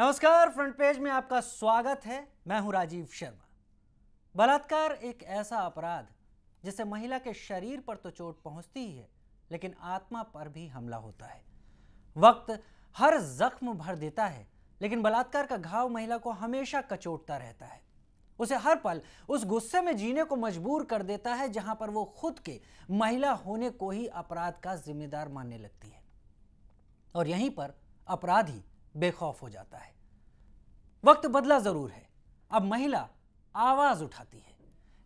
नमस्कार, front page में आपका स्वागत है। मैं हूं राजीव शर्मा। बलात्कार एक ऐसा अपराध जिससे महिला के शरीर पर तो चोट पहुंचती ही है, लेकिन आत्मा पर भी हमला होता है। वक्त हर जख्म भर देता है, लेकिन बलात्कार का घाव महिला को हमेशा कचोटता रहता है। उसे हर पल उस गुस्से में जीने को मजबूर कर देता है जहां पर वो खुद के महिला होने को ही अपराध का जिम्मेदार मानने लगती है, और यहीं पर अपराधी बेखौफ हो जाता है। वक्त बदला जरूर है, अब महिला आवाज उठाती है,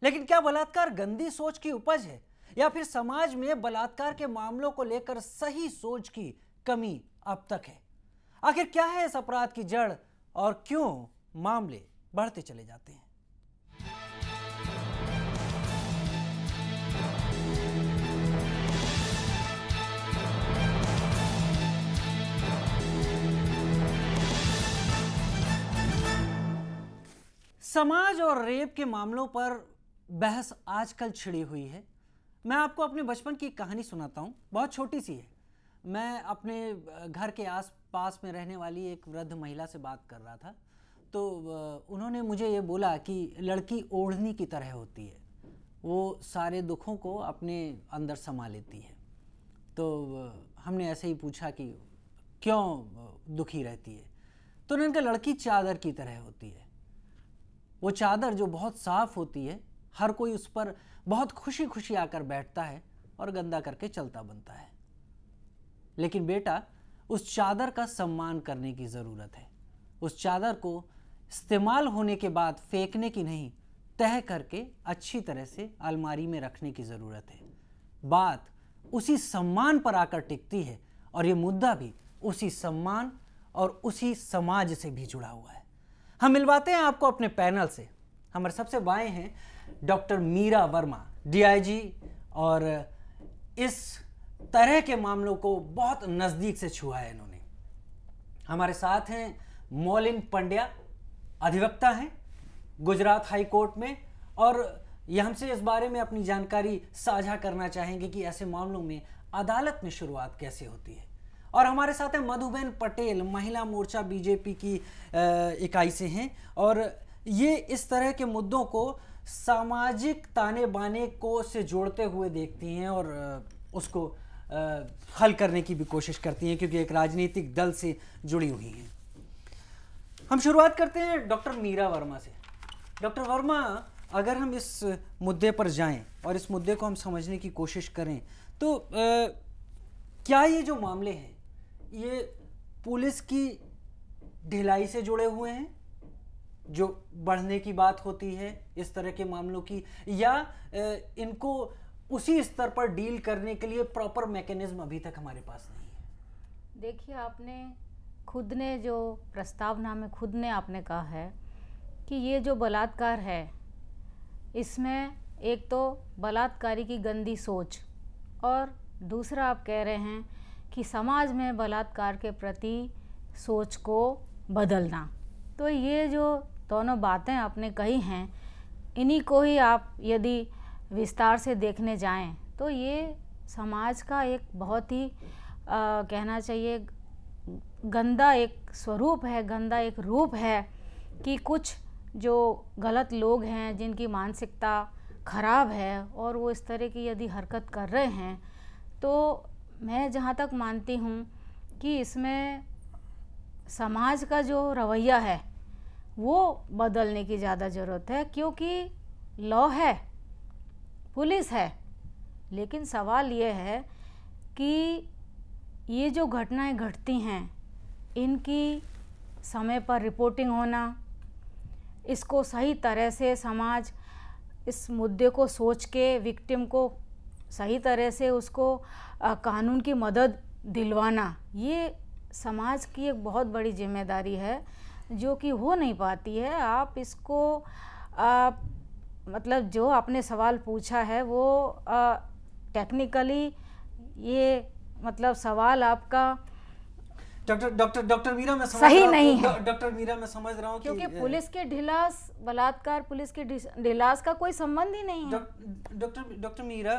लेकिन क्या बलात्कार गंदी सोच की उपज है या फिर समाज में बलात्कार के मामलों को लेकर सही सोच की कमी अब तक है? आखिर क्या है इस अपराध की जड़ और क्यों मामले बढ़ते चले जाते हैं? समाज और रेप के मामलों पर बहस आजकल छिड़ी हुई है। मैं आपको अपने बचपन की कहानी सुनाता हूँ, बहुत छोटी सी है। मैं अपने घर के आस पास में रहने वाली एक वृद्ध महिला से बात कर रहा था, तो उन्होंने मुझे ये बोला कि लड़की ओढ़नी की तरह होती है, वो सारे दुखों को अपने अंदर समा लेती है। तो हमने ऐसे ही पूछा कि क्यों दुखी रहती है, तो उन्होंने कहा लड़की चादर की तरह होती है। वो चादर जो बहुत साफ होती है, हर कोई उस पर बहुत खुशी खुशी आकर बैठता है और गंदा करके चलता बनता है। लेकिन बेटा, उस चादर का सम्मान करने की ज़रूरत है। उस चादर को इस्तेमाल होने के बाद फेंकने की नहीं, तह करके अच्छी तरह से अलमारी में रखने की ज़रूरत है। बात उसी सम्मान पर आकर टिकती है, और ये मुद्दा भी उसी सम्मान और उसी समाज से भी जुड़ा हुआ है। हम मिलवाते हैं आपको अपने पैनल से। हमारे सबसे बाएं हैं डॉक्टर मीरा वर्मा, डीआईजी, और इस तरह के मामलों को बहुत नज़दीक से छुआ है इन्होंने। हमारे साथ हैं मौलिन पंड्या, अधिवक्ता हैं गुजरात हाई कोर्ट में, और ये हमसे इस बारे में अपनी जानकारी साझा करना चाहेंगे कि ऐसे मामलों में अदालत में शुरुआत कैसे होती है। और हमारे साथ हैं मधुबेन पटेल, महिला मोर्चा बीजेपी की इकाई से हैं, और ये इस तरह के मुद्दों को सामाजिक ताने बाने को से जोड़ते हुए देखती हैं और उसको हल करने की भी कोशिश करती हैं, क्योंकि एक राजनीतिक दल से जुड़ी हुई हैं। हम शुरुआत करते हैं डॉक्टर मीरा वर्मा से। डॉक्टर वर्मा, अगर हम इस मुद्दे पर जाएं और इस मुद्दे को हम समझने की कोशिश करें, तो क्या ये जो मामले हैं ये पुलिस की ढिलाई से जुड़े हुए हैं, जो बढ़ने की बात होती है इस तरह के मामलों की, या इनको उसी स्तर पर डील करने के लिए प्रॉपर मैकेनिज्म अभी तक हमारे पास नहीं है? देखिए, आपने खुद ने जो प्रस्तावना में खुद ने आपने कहा है कि ये जो बलात्कार है, इसमें एक तो बलात्कारी की गंदी सोच, और दूसरा आप कह रहे हैं कि समाज में बलात्कार के प्रति सोच को बदलना। तो ये जो दोनों बातें आपने कही हैं, इन्हीं को ही आप यदि विस्तार से देखने जाएं तो ये समाज का एक बहुत ही कहना चाहिए गंदा एक स्वरूप है, गंदा एक रूप है कि कुछ जो गलत लोग हैं, जिनकी मानसिकता खराब है और वो इस तरह की यदि हरकत कर रहे हैं, तो मैं जहाँ तक मानती हूँ कि इसमें समाज का जो रवैया है वो बदलने की ज़्यादा ज़रूरत है। क्योंकि लॉ है, पुलिस है, लेकिन सवाल ये है कि ये जो घटनाएं घटती हैं, इनकी समय पर रिपोर्टिंग होना, इसको सही तरह से समाज इस मुद्दे को सोच के विक्टिम को सही तरह से उसको कानून की मदद दिलवाना, ये समाज की एक बहुत बड़ी जिम्मेदारी है जो कि हो नहीं पाती है। आप इसको मतलब जो आपने सवाल पूछा है वो टेक्निकली ये मतलब सवाल आपका डॉक्टर मीरा, मैं समझ सही नहीं है। डॉक्टर मीरा, मैं समझ रहा हूँ क्योंकि पुलिस के ढिलास, बलात्कार पुलिस के ढिलास का कोई संबंध ही नहीं है। डॉक्टर मीरा,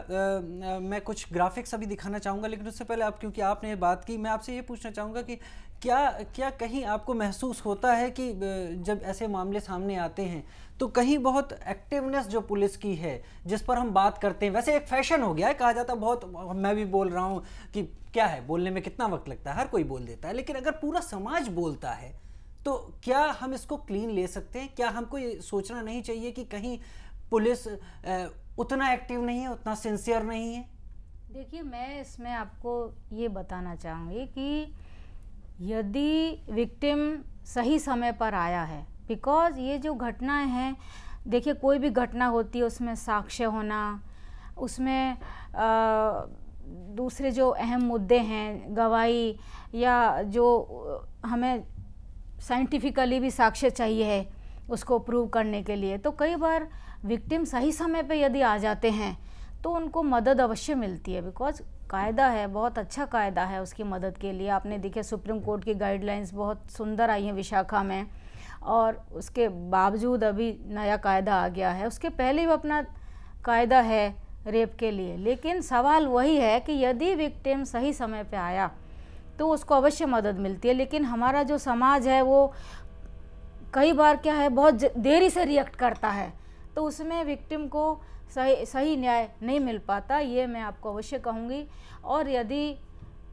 मैं कुछ ग्राफिक्स अभी दिखाना चाहूँगा, लेकिन उससे पहले आप, क्योंकि आपने बात की, मैं आपसे ये पूछना चाहूँगा कि क्या क्या कहीं आपको महसूस होता है कि जब ऐसे मामले सामने आते हैं तो कहीं बहुत एक्टिवनेस जो पुलिस की है जिस पर हम बात करते हैं, वैसे एक फैशन हो गया है, कहा जाता है बहुत, मैं भी बोल रहा हूँ कि क्या है बोलने में कितना वक्त लगता है, हर कोई बोल देता है, लेकिन अगर पूरा समाज बोलता है तो क्या हम इसको क्लीन ले सकते हैं? क्या हमको ये सोचना नहीं चाहिए कि कहीं पुलिस उतना एक्टिव नहीं है, उतना सिंसियर नहीं है? देखिए, मैं इसमें आपको ये बताना चाहूँगी कि यदि विक्टिम सही समय पर आया है, बिकॉज़ ये जो घटनाएं हैं, देखिए कोई भी घटना होती है उसमें साक्ष्य होना, उसमें दूसरे जो अहम मुद्दे हैं, गवाही या जो हमें साइंटिफिकली भी साक्ष्य चाहिए है उसको प्रूव करने के लिए, तो कई बार विक्टिम सही समय पे यदि आ जाते हैं तो उनको मदद अवश्य मिलती है, बिकॉज कायदा है, बहुत अच्छा कायदा है उसकी मदद के लिए। आपने देखे सुप्रीम कोर्ट की गाइडलाइंस बहुत सुंदर आई हैं विशाखा में, और उसके बावजूद अभी नया कायदा आ गया है, उसके पहले भी अपना कायदा है रेप के लिए। लेकिन सवाल वही है कि यदि विक्टिम सही समय पे आया तो उसको अवश्य मदद मिलती है, लेकिन हमारा जो समाज है वो कई बार क्या है, बहुत देरी से रिएक्ट करता है, तो उसमें विक्टिम को सही न्याय नहीं मिल पाता, ये मैं आपको अवश्य कहूँगी। और यदि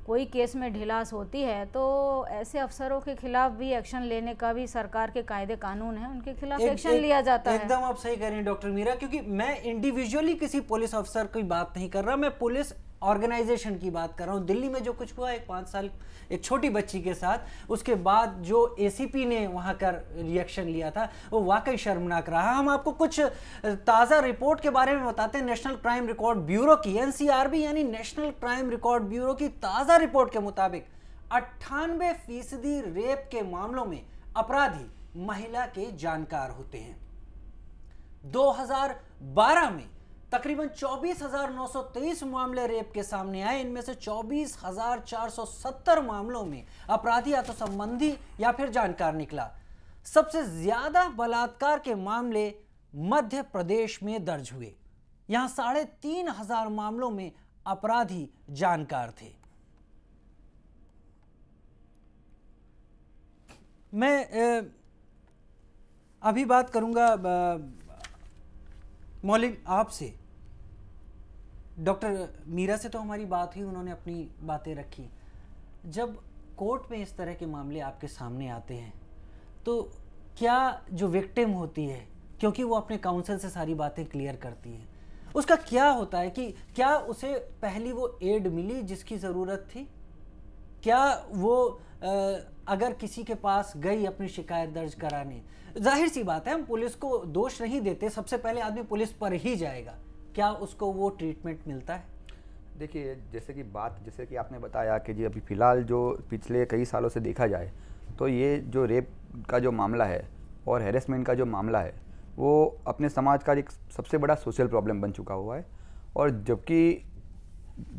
कोई केस में ढिलास होती है तो ऐसे अफसरों के खिलाफ भी एक्शन लेने का भी सरकार के कायदे कानून है, उनके खिलाफ एक्शन लिया जाता है। एकदम आप सही कह रही हैं डॉक्टर मीरा, क्योंकि मैं इंडिविजुअली किसी पुलिस अफसर की बात नहीं कर रहा, मैं पुलिस ऑर्गेनाइजेशन की बात कर रहा हूँ। दिल्ली में जो कुछ हुआ एक 5 साल एक छोटी बच्ची के साथ, उसके बाद जो एसीपी ने वहाँ का रिएक्शन लिया था वो वाकई शर्मनाक रहा। हम आपको कुछ ताज़ा रिपोर्ट के बारे में बताते हैं, नेशनल क्राइम रिकॉर्ड ब्यूरो की, एनसीआरबी यानी नेशनल क्राइम रिकॉर्ड ब्यूरो की ताज़ा रिपोर्ट के मुताबिक 98% रेप के मामलों में अपराधी महिला के जानकार होते हैं। 2012 में तकरीबन 24,923 मामले रेप के सामने आए, इनमें से 24,470 मामलों में अपराधी या तो संबंधी या फिर जानकार निकला। सबसे ज्यादा बलात्कार के मामले मध्य प्रदेश में दर्ज हुए, यहां 3,500 मामलों में अपराधी जानकार थे। मैं अभी बात करूंगा मौलिक आपसे। डॉक्टर मीरा से तो हमारी बात हुई, उन्होंने अपनी बातें रखी। जब कोर्ट में इस तरह के मामले आपके सामने आते हैं तो क्या जो विक्टिम होती है, क्योंकि वो अपने काउंसिल से सारी बातें क्लियर करती है, उसका क्या होता है कि क्या उसे पहली वो एड मिली जिसकी ज़रूरत थी? क्या वो अगर किसी के पास गई अपनी शिकायत दर्ज कराने, जाहिर सी बात है हम पुलिस को दोष नहीं देते, सबसे पहले आदमी पुलिस पर ही जाएगा, क्या उसको वो ट्रीटमेंट मिलता है? देखिए, जैसे कि आपने बताया कि जी अभी फ़िलहाल जो पिछले कई सालों से देखा जाए तो ये जो रेप का जो मामला है और हैरेसमेंट का जो मामला है वो अपने समाज का एक सबसे बड़ा सोशल प्रॉब्लम बन चुका हुआ है। और जबकि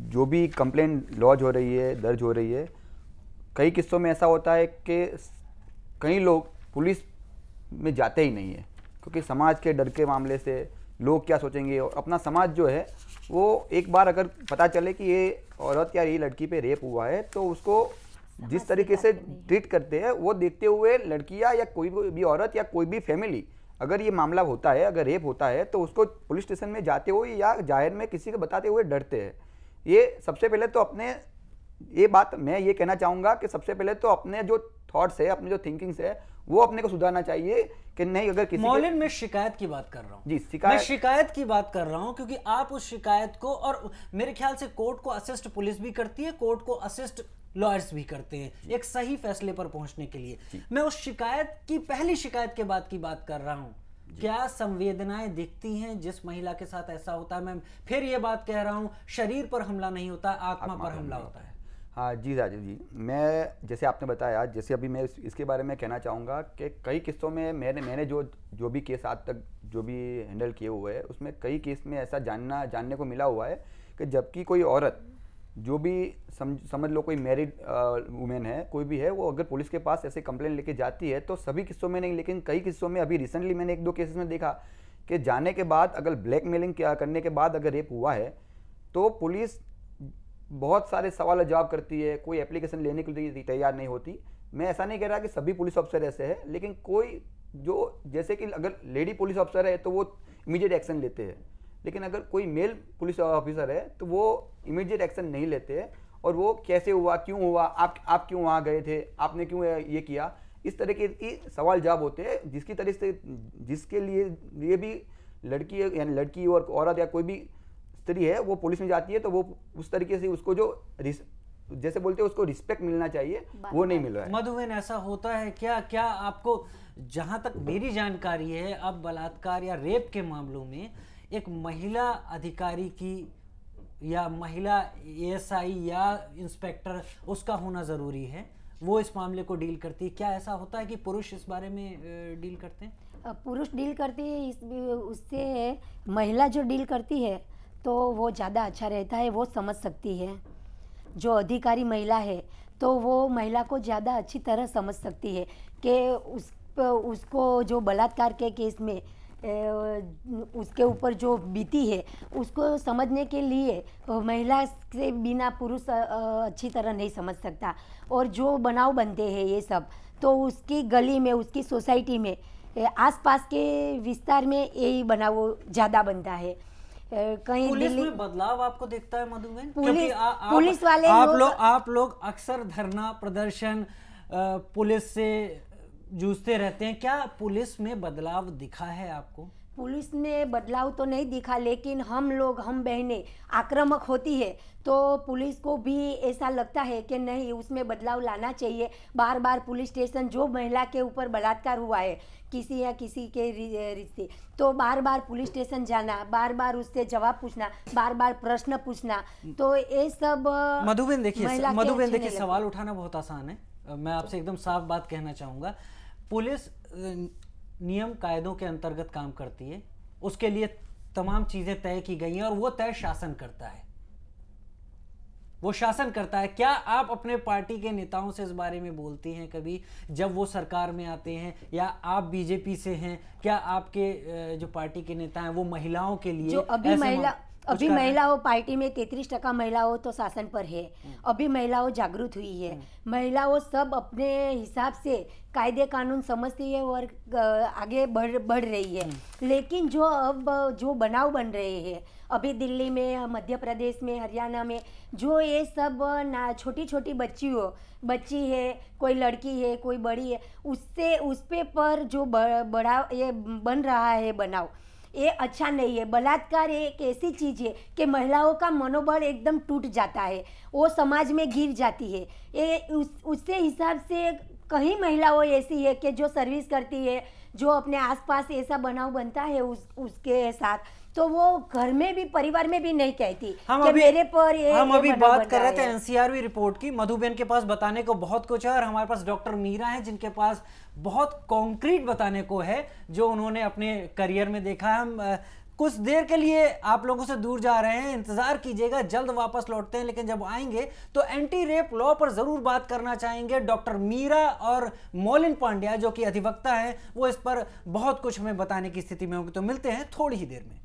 जो भी कंप्लेंट लॉन्च हो रही है, दर्ज हो रही है, कई किस्सों में ऐसा होता है कि कई लोग पुलिस में जाते ही नहीं है, क्योंकि समाज के डर के मामले से लोग क्या सोचेंगे। और अपना समाज जो है वो एक बार अगर पता चले कि ये औरत या ये लड़की पे रेप हुआ है तो उसको जिस तरीके से ट्रीट करते हैं वो देखते हुए लड़कियां या कोई भी औरत या कोई भी फैमिली, अगर ये मामला होता है, अगर रेप होता है तो उसको पुलिस स्टेशन में जाते हुए या जाहिर में किसी को बताते हुए डरते हैं। ये सबसे पहले तो अपने ये बात मैं ये कहना चाहूँगा कि सबसे पहले तो अपने जो थॉट्स है, अपने जो थिंकिंग्स है, वो अपने को सुधारना चाहिए कि नहीं। अगर किसी मौलिन मैं शिकायत की बात कर रहा हूँ जी, मैं शिकायत की बात कर रहा हूँ, क्योंकि आप उस शिकायत को, और मेरे ख्याल से कोर्ट को असिस्ट पुलिस भी करती है, कोर्ट को असिस्ट लॉयर्स भी करते हैं एक सही फैसले पर पहुंचने के लिए। मैं उस शिकायत की, पहली शिकायत के बाद की बात कर रहा हूँ। क्या संवेदनाएं दिखती हैं जिस महिला के साथ ऐसा होता है? मैं फिर ये बात कह रहा हूँ, शरीर पर हमला नहीं होता, आत्मा पर हमला होता है। हाँ जी राजीव जी, मैं जैसे आपने बताया, जैसे अभी मैं इसके बारे में कहना चाहूँगा कि कई किस्सों में मैंने जो भी केस आज तक जो भी हैंडल किए हुए हैं उसमें कई केस में ऐसा जानने को मिला हुआ है कि जबकि कोई औरत जो भी समझ लो कोई मैरिड वुमेन है, कोई भी है, वो अगर पुलिस के पास ऐसे कंप्लेंट लेके जाती है तो सभी किस्सों में नहीं, लेकिन कई किस्सों में, अभी रिसेंटली मैंने 1-2 केसेस में देखा कि जाने के बाद अगर ब्लैकमेलिंग करने के बाद अगर रेप हुआ है तो पुलिस बहुत सारे सवाल जवाब करती है, कोई एप्लीकेशन लेने के लिए तैयार नहीं होती। मैं ऐसा नहीं कह रहा कि सभी पुलिस ऑफिसर ऐसे हैं, लेकिन कोई जो, जैसे कि अगर लेडी पुलिस ऑफिसर है तो वो इमीडिएट एक्शन लेते हैं, लेकिन अगर कोई मेल पुलिस ऑफिसर है तो वो इमीडिएट एक्शन नहीं लेते हैं। और वो कैसे हुआ, क्यों हुआ, आप क्यों वहाँ गए थे, आपने क्यों ये किया, इस तरह की सवाल जवाब होते हैं, जिसकी तरह से जिसके लिए भी लड़की यानी लड़की और औरत या कोई भी स्त्री है वो पुलिस में जाती है तो वो उस तरीके से उसको जो जैसे बोलते हैं उसको रिस्पेक्ट मिलना चाहिए, वो नहीं मिल रहा है। मधुबन, ऐसा होता है क्या आपको, जहां तक मेरी जानकारी है, अब बलात्कार या रेप के मामलों में एक महिला अधिकारी की या महिला एएसआई या इंस्पेक्टर उसका होना ज़रूरी है, वो इस मामले को डील करती है। क्या ऐसा होता है कि पुरुष इस बारे में डील करते हैं? पुरुष डील करती है, उससे महिला जो डील करती है तो वो ज़्यादा अच्छा रहता है, वो समझ सकती है। जो अधिकारी महिला है तो वो महिला को ज़्यादा अच्छी तरह समझ सकती है कि उसको जो बलात्कार के केस में उसके ऊपर जो बीती है उसको समझने के लिए महिला से बिना पुरुष अच्छी तरह नहीं समझ सकता। और जो बनाव बनते हैं ये सब, तो उसकी गली में, उसकी सोसाइटी में, आसपास के विस्तार में यही बनाव ज़्यादा बनता है। कहीं पुलिस में बदलाव आपको दिखता है मधुबन? पुलिस वाले आप लोग अक्सर धरना प्रदर्शन पुलिस से जूझते रहते हैं, क्या पुलिस में बदलाव दिखा है आपको? पुलिस में बदलाव तो नहीं दिखा, लेकिन हम बहनें आक्रामक होती है तो पुलिस को भी ऐसा लगता है कि नहीं, उसमें बदलाव लाना चाहिए। बार बार पुलिस स्टेशन, जो महिला के ऊपर बलात्कार हुआ है किसी या किसी के रिश्ते, तो बार बार पुलिस स्टेशन जाना, बार बार उससे जवाब पूछना, बार बार प्रश्न पूछना, तो ये सब मधुबन देखिए सवाल उठाना बहुत आसान है। मैं आपसे एकदम साफ बात कहना चाहूँगा, पुलिस नियम कायदों के अंतर्गत काम करती है, उसके लिए तमाम चीज़ें तय की गई हैं और वो तय शासन करता है, वो शासन करता है। क्या आप अपने पार्टी के नेताओं से इस बारे में बोलती हैं कभी, जब वो सरकार में आते हैं, या आप बीजेपी से हैं, क्या आपके जो पार्टी के नेता हैं वो महिलाओं के लिए जो अभी महिलाओं पार्टी में 33% महिलाओं तो शासन पर है, अभी महिलाओं जागरूक हुई है, महिलाओं सब अपने हिसाब से कायदे कानून समझती है और आगे बढ़ रही है। लेकिन जो बनाव बन रहे हैं अभी दिल्ली में, मध्य प्रदेश में, हरियाणा में, जो ये सब छोटी छोटी बच्ची है, कोई लड़की है, कोई बड़ी है, उस पे पर जो बड़ा ये बन रहा है बनाव, ये अच्छा नहीं है। बलात्कार एक ऐसी चीज़ है कि महिलाओं का मनोबल एकदम टूट जाता है, वो समाज में गिर जाती है। ये उससे हिसाब से कहीं महिलाओं ऐसी है कि जो सर्विस करती है, जो अपने आसपास ऐसा बनाव बनता है उसके साथ, तो वो घर में भी, परिवार में भी नहीं कहती कि मेरे पर ये हम अभी बात कर रहे थे एनसीआरबी रिपोर्ट की। मधुबन के पास बताने को बहुत कुछ है और हमारे पास डॉक्टर मीरा हैं जिनके पास बहुत कॉन्क्रीट बताने को है, जो उन्होंने अपने करियर में देखा है। हम कुछ देर के लिए आप लोगों से दूर जा रहे हैं, इंतजार कीजिएगा, जल्द वापस लौटते हैं। लेकिन जब आएंगे तो एंटी रेप लॉ पर जरूर बात करना चाहेंगे। डॉक्टर मीरा और मौलिन पांड्या जो कि अधिवक्ता हैं, वो इस पर बहुत कुछ हमें बताने की स्थिति में होंगे। तो मिलते हैं थोड़ी ही देर में।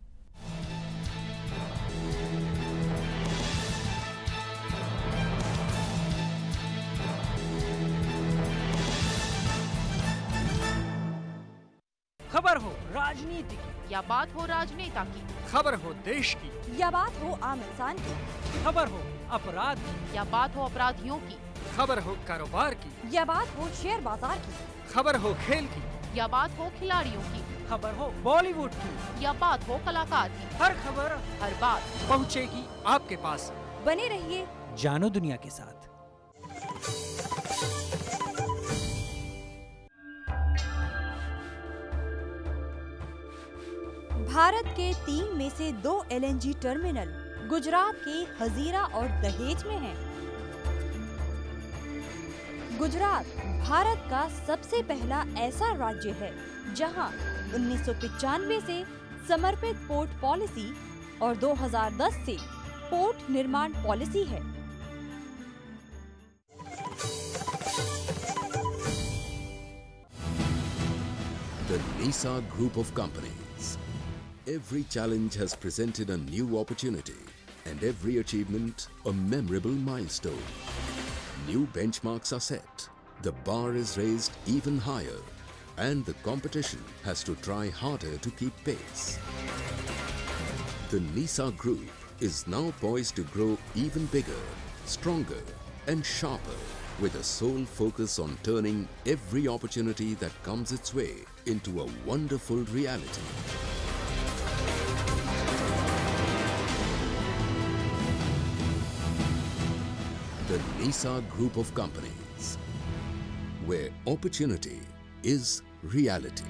खबर हो राजनीति की या बात हो राजनेता की, खबर हो देश की या बात हो आम इंसान की, खबर हो अपराध की या बात हो अपराधियों की, खबर हो कारोबार की या बात हो शेयर बाजार की, खबर हो खेल की या बात हो खिलाड़ियों की, खबर हो बॉलीवुड की या बात हो कलाकार की, हर खबर हर बात पहुंचेगी आपके पास। बने रहिए जानो दुनिया के साथ। भारत के 3 में से 2 LNG टर्मिनल गुजरात के हजीरा और दहेज में हैं। गुजरात भारत का सबसे पहला ऐसा राज्य है जहां 1995 से समर्पित पोर्ट पॉलिसी और 2010 से पोर्ट निर्माण पॉलिसी है। The NISA Group of Companies. Every challenge has presented a new opportunity and every achievement a memorable milestone. New benchmarks are set the bar is raised even higher and the competition has to try harder to keep pace. The NISA Group is now poised to grow even bigger, stronger and sharper, with a sole focus on turning every opportunity that comes its way into a wonderful reality. The NISA Group of Companies, where opportunity is reality.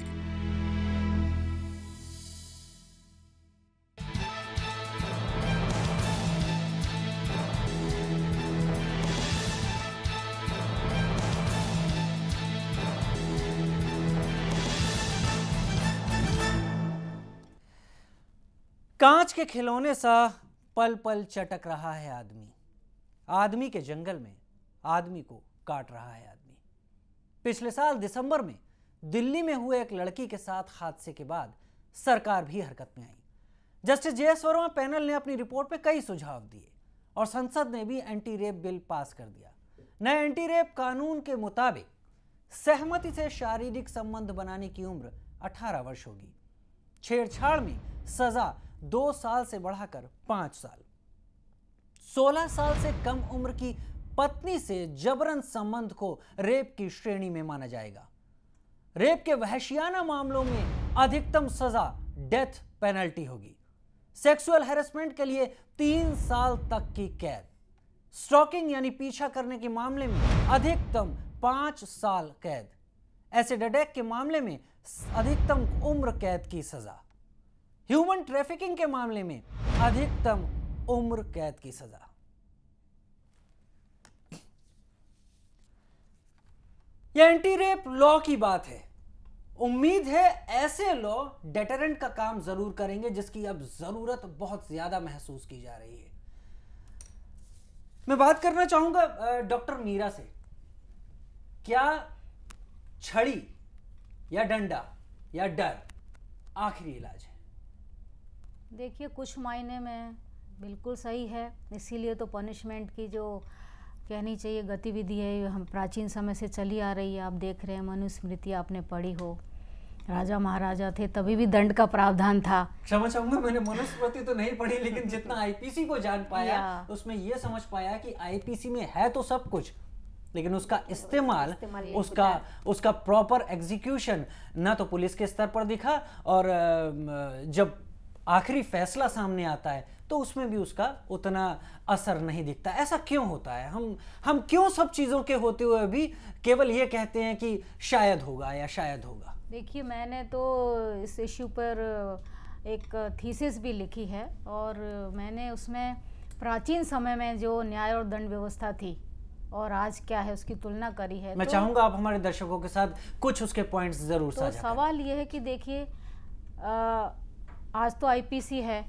कांच के खिलौने सा पल पल चटक रहा है आदमी। आदमी के जंगल में आदमी को काट रहा है आदमी। पिछले साल दिसंबर में दिल्ली में हुए एक लड़की के साथ हादसे के बाद सरकार भी हरकत में आई। जस्टिस JS वर्मा पैनल ने अपनी रिपोर्ट में कई सुझाव दिए और संसद ने भी एंटी रेप बिल पास कर दिया। नए एंटी रेप कानून के मुताबिक सहमति से शारीरिक संबंध बनाने की उम्र 18 वर्ष होगी। छेड़छाड़ में सजा 2 साल से बढ़ाकर 5 साल। 16 साल से कम उम्र की पत्नी से जबरन संबंध को रेप की श्रेणी में माना जाएगा। रेप के वहशियाना मामलों में अधिकतम सजा डेथ पेनल्टी होगी। सेक्सुअल हैरेसमेंट के लिए 3 साल तक की कैद। स्टॉकिंग यानी पीछा करने के मामले में अधिकतम 5 साल कैद। एसिड अटैक के मामले में अधिकतम उम्र कैद की सजा। ह्यूमन ट्रैफिकिंग के मामले में अधिकतम उम्र कैद की सजा। यह एंटी रेप लॉ की बात है। उम्मीद है ऐसे लॉ डेटरेंट का काम जरूर करेंगे, जिसकी अब जरूरत बहुत ज्यादा महसूस की जा रही है। मैं बात करना चाहूंगा डॉक्टर मीरा से। क्या छड़ी या डंडा या डर आखिरी इलाज है? देखिए, कुछ मायने में बिल्कुल सही है। इसीलिए तो पनिशमेंट की जो कहनी चाहिए गतिविधि है, हम प्राचीन समय से चली आ रही है। आप देख रहे हैं, मनुस्मृति आपने पढ़ी हो, राजा महाराजा थे तभी भी दंड का प्रावधान था। क्षमा चाहूंगा, मैंने मनुस्मृति तो नहीं पढ़ी, लेकिन जितना आईपीसी को जान पाया उसमें यह समझ पाया कि आईपीसी में है तो सब कुछ, लेकिन उसका इस्तेमाल उसका प्रॉपर एग्जीक्यूशन ना तो पुलिस के स्तर पर दिखा, और जब आखिरी फैसला सामने आता है तो उसमें भी उसका उतना असर नहीं दिखता। ऐसा क्यों होता है? हम क्यों सब चीज़ों के होते हुए भी केवल ये कहते हैं कि शायद होगा या शायद होगा? देखिए, मैंने तो इस इश्यू पर एक थीसिस भी लिखी है और मैंने उसमें प्राचीन समय में जो न्याय और दंड व्यवस्था थी और आज क्या है उसकी तुलना करी है। मैं चाहूँगा आप हमारे दर्शकों के साथ कुछ उसके पॉइंट्स जरूर साझा करें। सवाल ये है कि देखिए, आज तो आईपीसी है,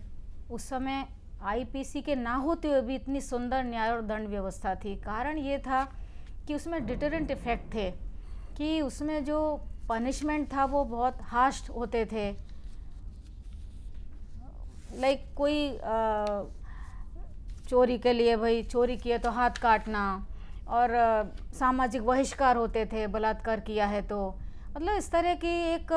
उस समय आईपीसी के ना होते हुए भी इतनी सुंदर न्याय और दंड व्यवस्था थी। कारण ये था कि उसमें डिटरेंट इफेक्ट थे, कि उसमें जो पनिशमेंट था वो बहुत हार्श होते थे। लाइक कोई चोरी के लिए, भाई चोरी किए तो हाथ काटना, और सामाजिक बहिष्कार होते थे बलात्कार किया है तो। मतलब इस तरह की एक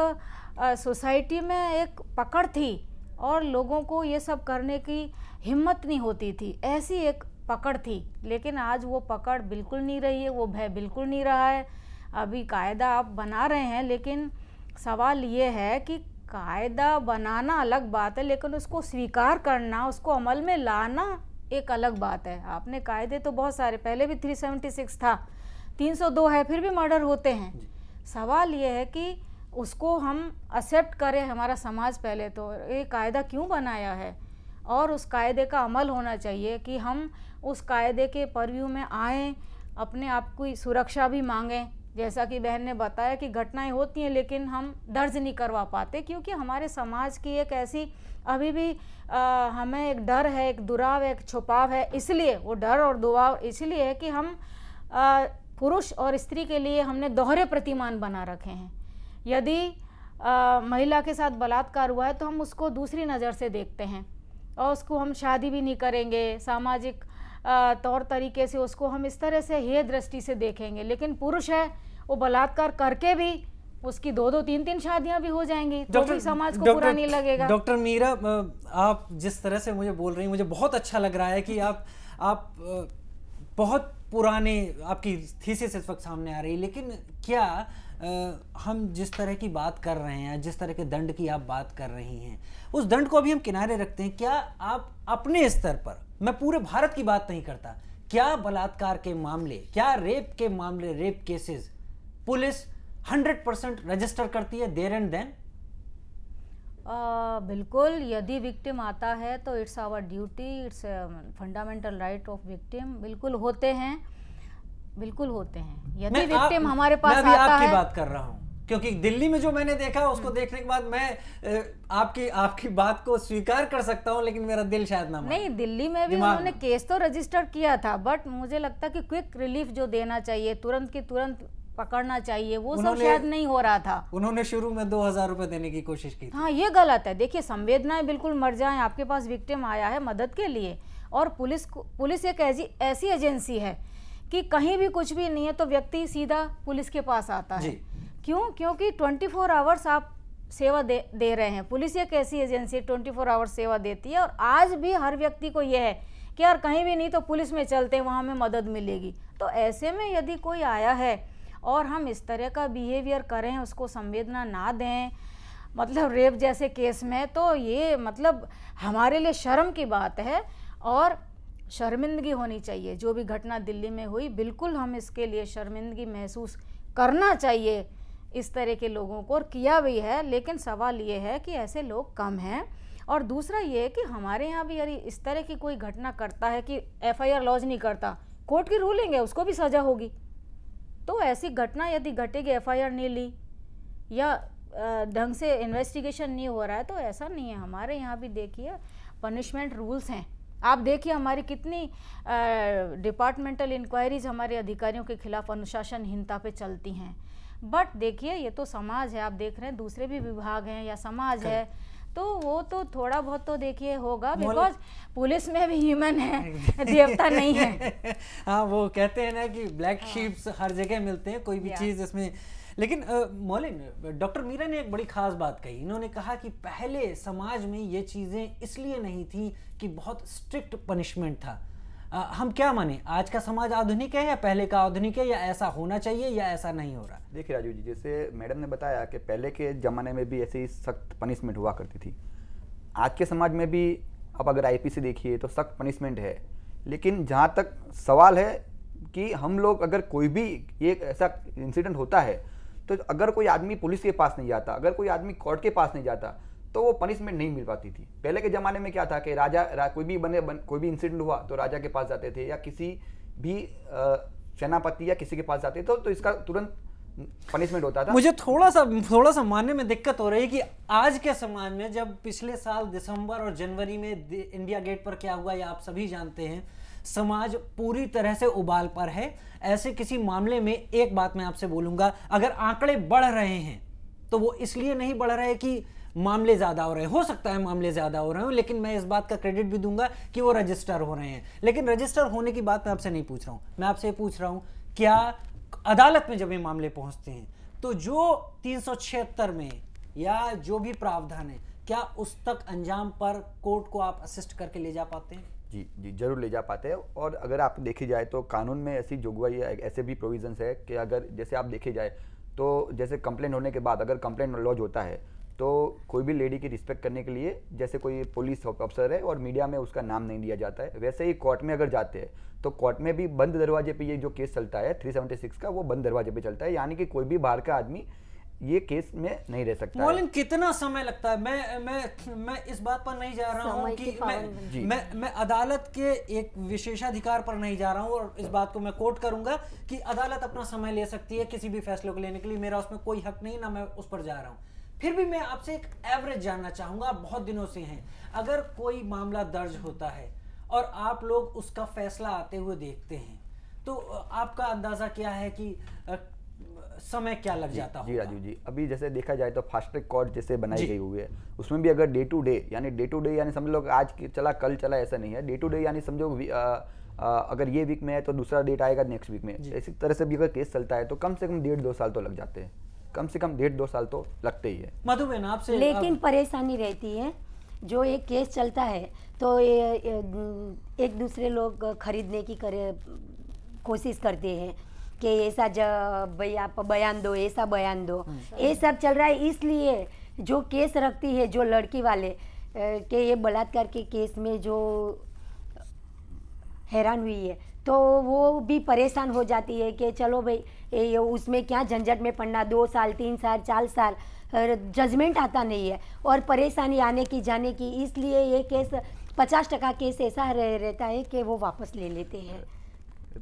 सोसाइटी में एक पकड़ थी और लोगों को ये सब करने की हिम्मत नहीं होती थी, ऐसी एक पकड़ थी। लेकिन आज वो पकड़ बिल्कुल नहीं रही है, वो भय बिल्कुल नहीं रहा है। अभी कायदा आप बना रहे हैं, लेकिन सवाल ये है कि कायदा बनाना अलग बात है, लेकिन उसको स्वीकार करना, उसको अमल में लाना एक अलग बात है। आपने कायदे तो बहुत सारे, पहले भी 376 था, 302 है, फिर भी मर्डर होते हैं। सवाल ये है कि उसको हम एक्सेप्ट करें, हमारा समाज पहले तो ये कायदा क्यों बनाया है, और उस कायदे का अमल होना चाहिए कि हम उस कायदे के परव्यू में आएँ, अपने आप की सुरक्षा भी मांगें। जैसा कि बहन ने बताया कि घटनाएं होती हैं लेकिन हम दर्ज नहीं करवा पाते, क्योंकि हमारे समाज की एक ऐसी अभी भी हमें एक डर है, एक दुराव है, एक छुपाव है। इसलिए वो डर और दुराव इसलिए है कि हम पुरुष और स्त्री के लिए हमने दोहरे प्रतिमान बना रखे हैं। यदि महिला के साथ बलात्कार हुआ है तो हम उसको दूसरी नज़र से देखते हैं और उसको हम शादी भी नहीं करेंगे, सामाजिक तौर तरीके से उसको हम इस तरह से हेय दृष्टि से देखेंगे, लेकिन पुरुष है वो बलात्कार करके भी उसकी 2-2 3-3 शादियां भी हो जाएंगी तो भी समाज को बुरा नहीं लगेगा। डॉक्टर मीरा, आप जिस तरह से मुझे बोल रही हैं मुझे बहुत अच्छा लग रहा है कि आप बहुत पुराने आपकी थीसिस इस वक्त सामने आ रही है, लेकिन क्या हम जिस तरह की बात कर रहे हैं, जिस तरह के दंड की आप बात कर रही हैं, उस दंड को अभी हम किनारे रखते हैं, क्या आप अपने स्तर पर, मैं पूरे भारत की बात नहीं करता, क्या बलात्कार के मामले, क्या रेप के मामले, रेप केसेस पुलिस 100% रजिस्टर करती है देयर एंड देन? बिल्कुल, यदि विक्टिम आता है तो it's our duty, it's fundamental right of victim, बिल्कुल होते हैं, बिल्कुल होते हैं। यदि विक्टिम हमारे पास आता है, मैं आपकी बात कर रहा हूं क्योंकि दिल्ली में जो मैंने देखा उसको देखने के बाद मैं आपकी बात को स्वीकार कर सकता हूं, लेकिन मेरा दिल शायद ना माने। नहीं, दिल्ली में भी उन्होंने केस तो रजिस्टर किया था, बट मुझे लगता है कि क्विक रिलीफ जो देना चाहिए, तुरंत की तुरंत पकड़ना चाहिए, वो सब शायद नहीं हो रहा था। उन्होंने शुरू में 2000 रुपए देने की कोशिश की। हाँ, ये गलत है। देखिए, संवेदनाएं बिल्कुल मर जाएं, आपके पास विक्टिम आया है मदद के लिए, और पुलिस एक ऐसी एजेंसी है कि कहीं भी कुछ भी नहीं है तो व्यक्ति सीधा पुलिस के पास आता है। क्यों? क्योंकि 24 आवर्स आप सेवा दे रहे हैं। पुलिस एक ऐसी एजेंसी 24 आवर्स सेवा देती है, और आज भी हर व्यक्ति को यह है कि यार कहीं भी नहीं तो पुलिस में चलते हैं, वहाँ हमें मदद मिलेगी। तो ऐसे में यदि कोई आया है और हम इस तरह का बिहेवियर करें, उसको संवेदना ना दें, मतलब रेप जैसे केस में, तो ये मतलब हमारे लिए शर्म की बात है और शर्मिंदगी होनी चाहिए। जो भी घटना दिल्ली में हुई, बिल्कुल हम इसके लिए शर्मिंदगी महसूस करना चाहिए इस तरह के लोगों को, और किया भी है। लेकिन सवाल ये है कि ऐसे लोग कम हैं, और दूसरा ये है कि हमारे यहाँ भी यदि इस तरह की कोई घटना करता है कि FIR लॉन्च नहीं करता, कोर्ट की रूलिंग है, उसको भी सजा होगी। तो ऐसी घटना यदि घटेगी, FIR नहीं ली या ढंग से इन्वेस्टिगेशन नहीं हो रहा है, तो ऐसा नहीं है। हमारे यहाँ भी देखिए पनिशमेंट रूल्स हैं। आप देखिए हमारी कितनी डिपार्टमेंटल इंक्वायरीज हमारे अधिकारियों के खिलाफ अनुशासनहीनता पे चलती हैं। बट देखिए, ये तो समाज है, आप देख रहे हैं दूसरे भी विभाग हैं या समाज है, तो वो तो थोड़ा बहुत तो देखिए होगा, बिकॉज पुलिस में भी ह्यूमन है, देवता नहीं है। हाँ, वो कहते हैं ना कि ब्लैक शीप्स हर जगह मिलते हैं, कोई भी चीज़ इसमें। लेकिन मौलिन, डॉक्टर मीरा ने एक बड़ी खास बात कही। इन्होंने कहा कि पहले समाज में ये चीज़ें इसलिए नहीं थी कि बहुत स्ट्रिक्ट पनिशमेंट था। हम क्या माने, आज का समाज आधुनिक है या पहले का आधुनिक है, या ऐसा होना चाहिए या ऐसा नहीं हो रहा? देखिए राजू जी, जैसे मैडम ने बताया कि पहले के ज़माने में भी ऐसी सख्त पनिशमेंट हुआ करती थी। आज के समाज में भी आप अगर IPC देखिए तो सख्त पनिशमेंट है, लेकिन जहाँ तक सवाल है कि हम लोग अगर कोई भी ये ऐसा इंसिडेंट होता है तो अगर कोई आदमी पुलिस के पास नहीं जाता, अगर कोई आदमी कोर्ट के पास नहीं जाता, तो वो पनिशमेंट नहीं मिल पाती थी। पहले के ज़माने में क्या था कि कोई भी इंसिडेंट हुआ तो राजा के पास जाते थे, या किसी भी सेनापति या किसी के पास जाते थे, तो इसका तुरंत पनिशमेंट होता था। मुझे थोड़ा सा मानने में दिक्कत हो रही है कि आज के समाज में, जब पिछले साल दिसंबर और जनवरी में इंडिया गेट पर क्या हुआ, या आप सभी जानते हैं, समाज पूरी तरह से उबाल पर है। ऐसे किसी मामले में एक बात मैं आपसे बोलूंगा, अगर आंकड़े बढ़ रहे हैं तो वो इसलिए नहीं बढ़ रहे कि मामले ज्यादा हो रहे हैं। हो सकता है मामले ज्यादा हो रहे हो, लेकिन मैं इस बात का क्रेडिट भी दूंगा कि वो रजिस्टर हो रहे हैं। लेकिन रजिस्टर होने की बात मैं आपसे नहीं पूछ रहा हूं, मैं आपसे पूछ रहा हूं, क्या अदालत में जब ये मामले पहुंचते हैं तो जो 376 में या जो भी प्रावधान है, क्या उस तक अंजाम पर कोर्ट को आप असिस्ट करके ले जा पाते हैं? जी जरूर ले जा पाते हैं। और अगर आप देखी जाए तो कानून में ऐसी जोगवाई है, ऐसे भी प्रोविजंस है कि अगर जैसे आप देखे जाए तो जैसे कंप्लेंट होने के बाद अगर कंप्लेंट लॉन्च होता है तो कोई भी लेडी की रिस्पेक्ट करने के लिए, जैसे कोई पुलिस ऑफिसर है और मीडिया में उसका नाम नहीं लिया जाता है, वैसे ही कोर्ट में अगर जाते हैं तो कोर्ट में भी बंद दरवाजे पे ये जो केस चलता है 376 का, वो बंद दरवाजे पे चलता है, यानी कि कोई भी बाहर का आदमी ये केस में नहीं रह सकता। मौलिन, कितना समय लगता है? मैं इस बात पर नहीं जा रहा हूँ कि मैं अदालत के एक विशेषाधिकार पर नहीं जा रहा हूँ, और इस बात को मैं कोट करूंगा कि अदालत अपना समय ले सकती है किसी भी फैसले को लेने के लिए, मेरा उसमें कोई हक नहीं, ना मैं उस पर जा रहा हूँ। फिर भी मैं आपसे एक एवरेज जानना चाहूंगा, आप बहुत दिनों से हैं, अगर कोई मामला दर्ज होता है और आप लोग उसका फैसला आते हुए देखते हैं, तो आपका अंदाजा क्या है कि समय क्या लग जाता जी राजू जी, अभी जैसे देखा जाए तो फास्ट ट्रैक कोर्ट जैसे बनाई गई हुई है, उसमें भी अगर डे टू डे यानी समझ लो आज चला कल चला, ऐसा नहीं है। डे टू डे यानी समझो अगर ये वीक में है तो दूसरा डेट आएगा नेक्स्ट वीक में, इसी तरह से भी अगर केस चलता है तो कम से कम 1.5-2 साल तो लग जाते हैं, कम से कम 1.5-2 साल तो लगते ही है। मधुबन आपसे लेकिन परेशानी रहती है, जो एक केस चलता है तो एक दूसरे लोग खरीदने की कोशिश करते हैं कि ऐसा आप बयान दो, ऐसा बयान दो, ये सब चल रहा है। इसलिए जो केस रखती है जो लड़की वाले के ये बलात्कार के केस में जो हैरान हुई है तो वो भी परेशान हो जाती है कि चलो भाई उसमें क्या झंझट में पड़ना, 2 साल 3 साल 4 साल जजमेंट आता नहीं है और परेशानी आने की जाने की, इसलिए ये केस 50% केस ऐसा रहता है कि वो वापस ले लेते हैं।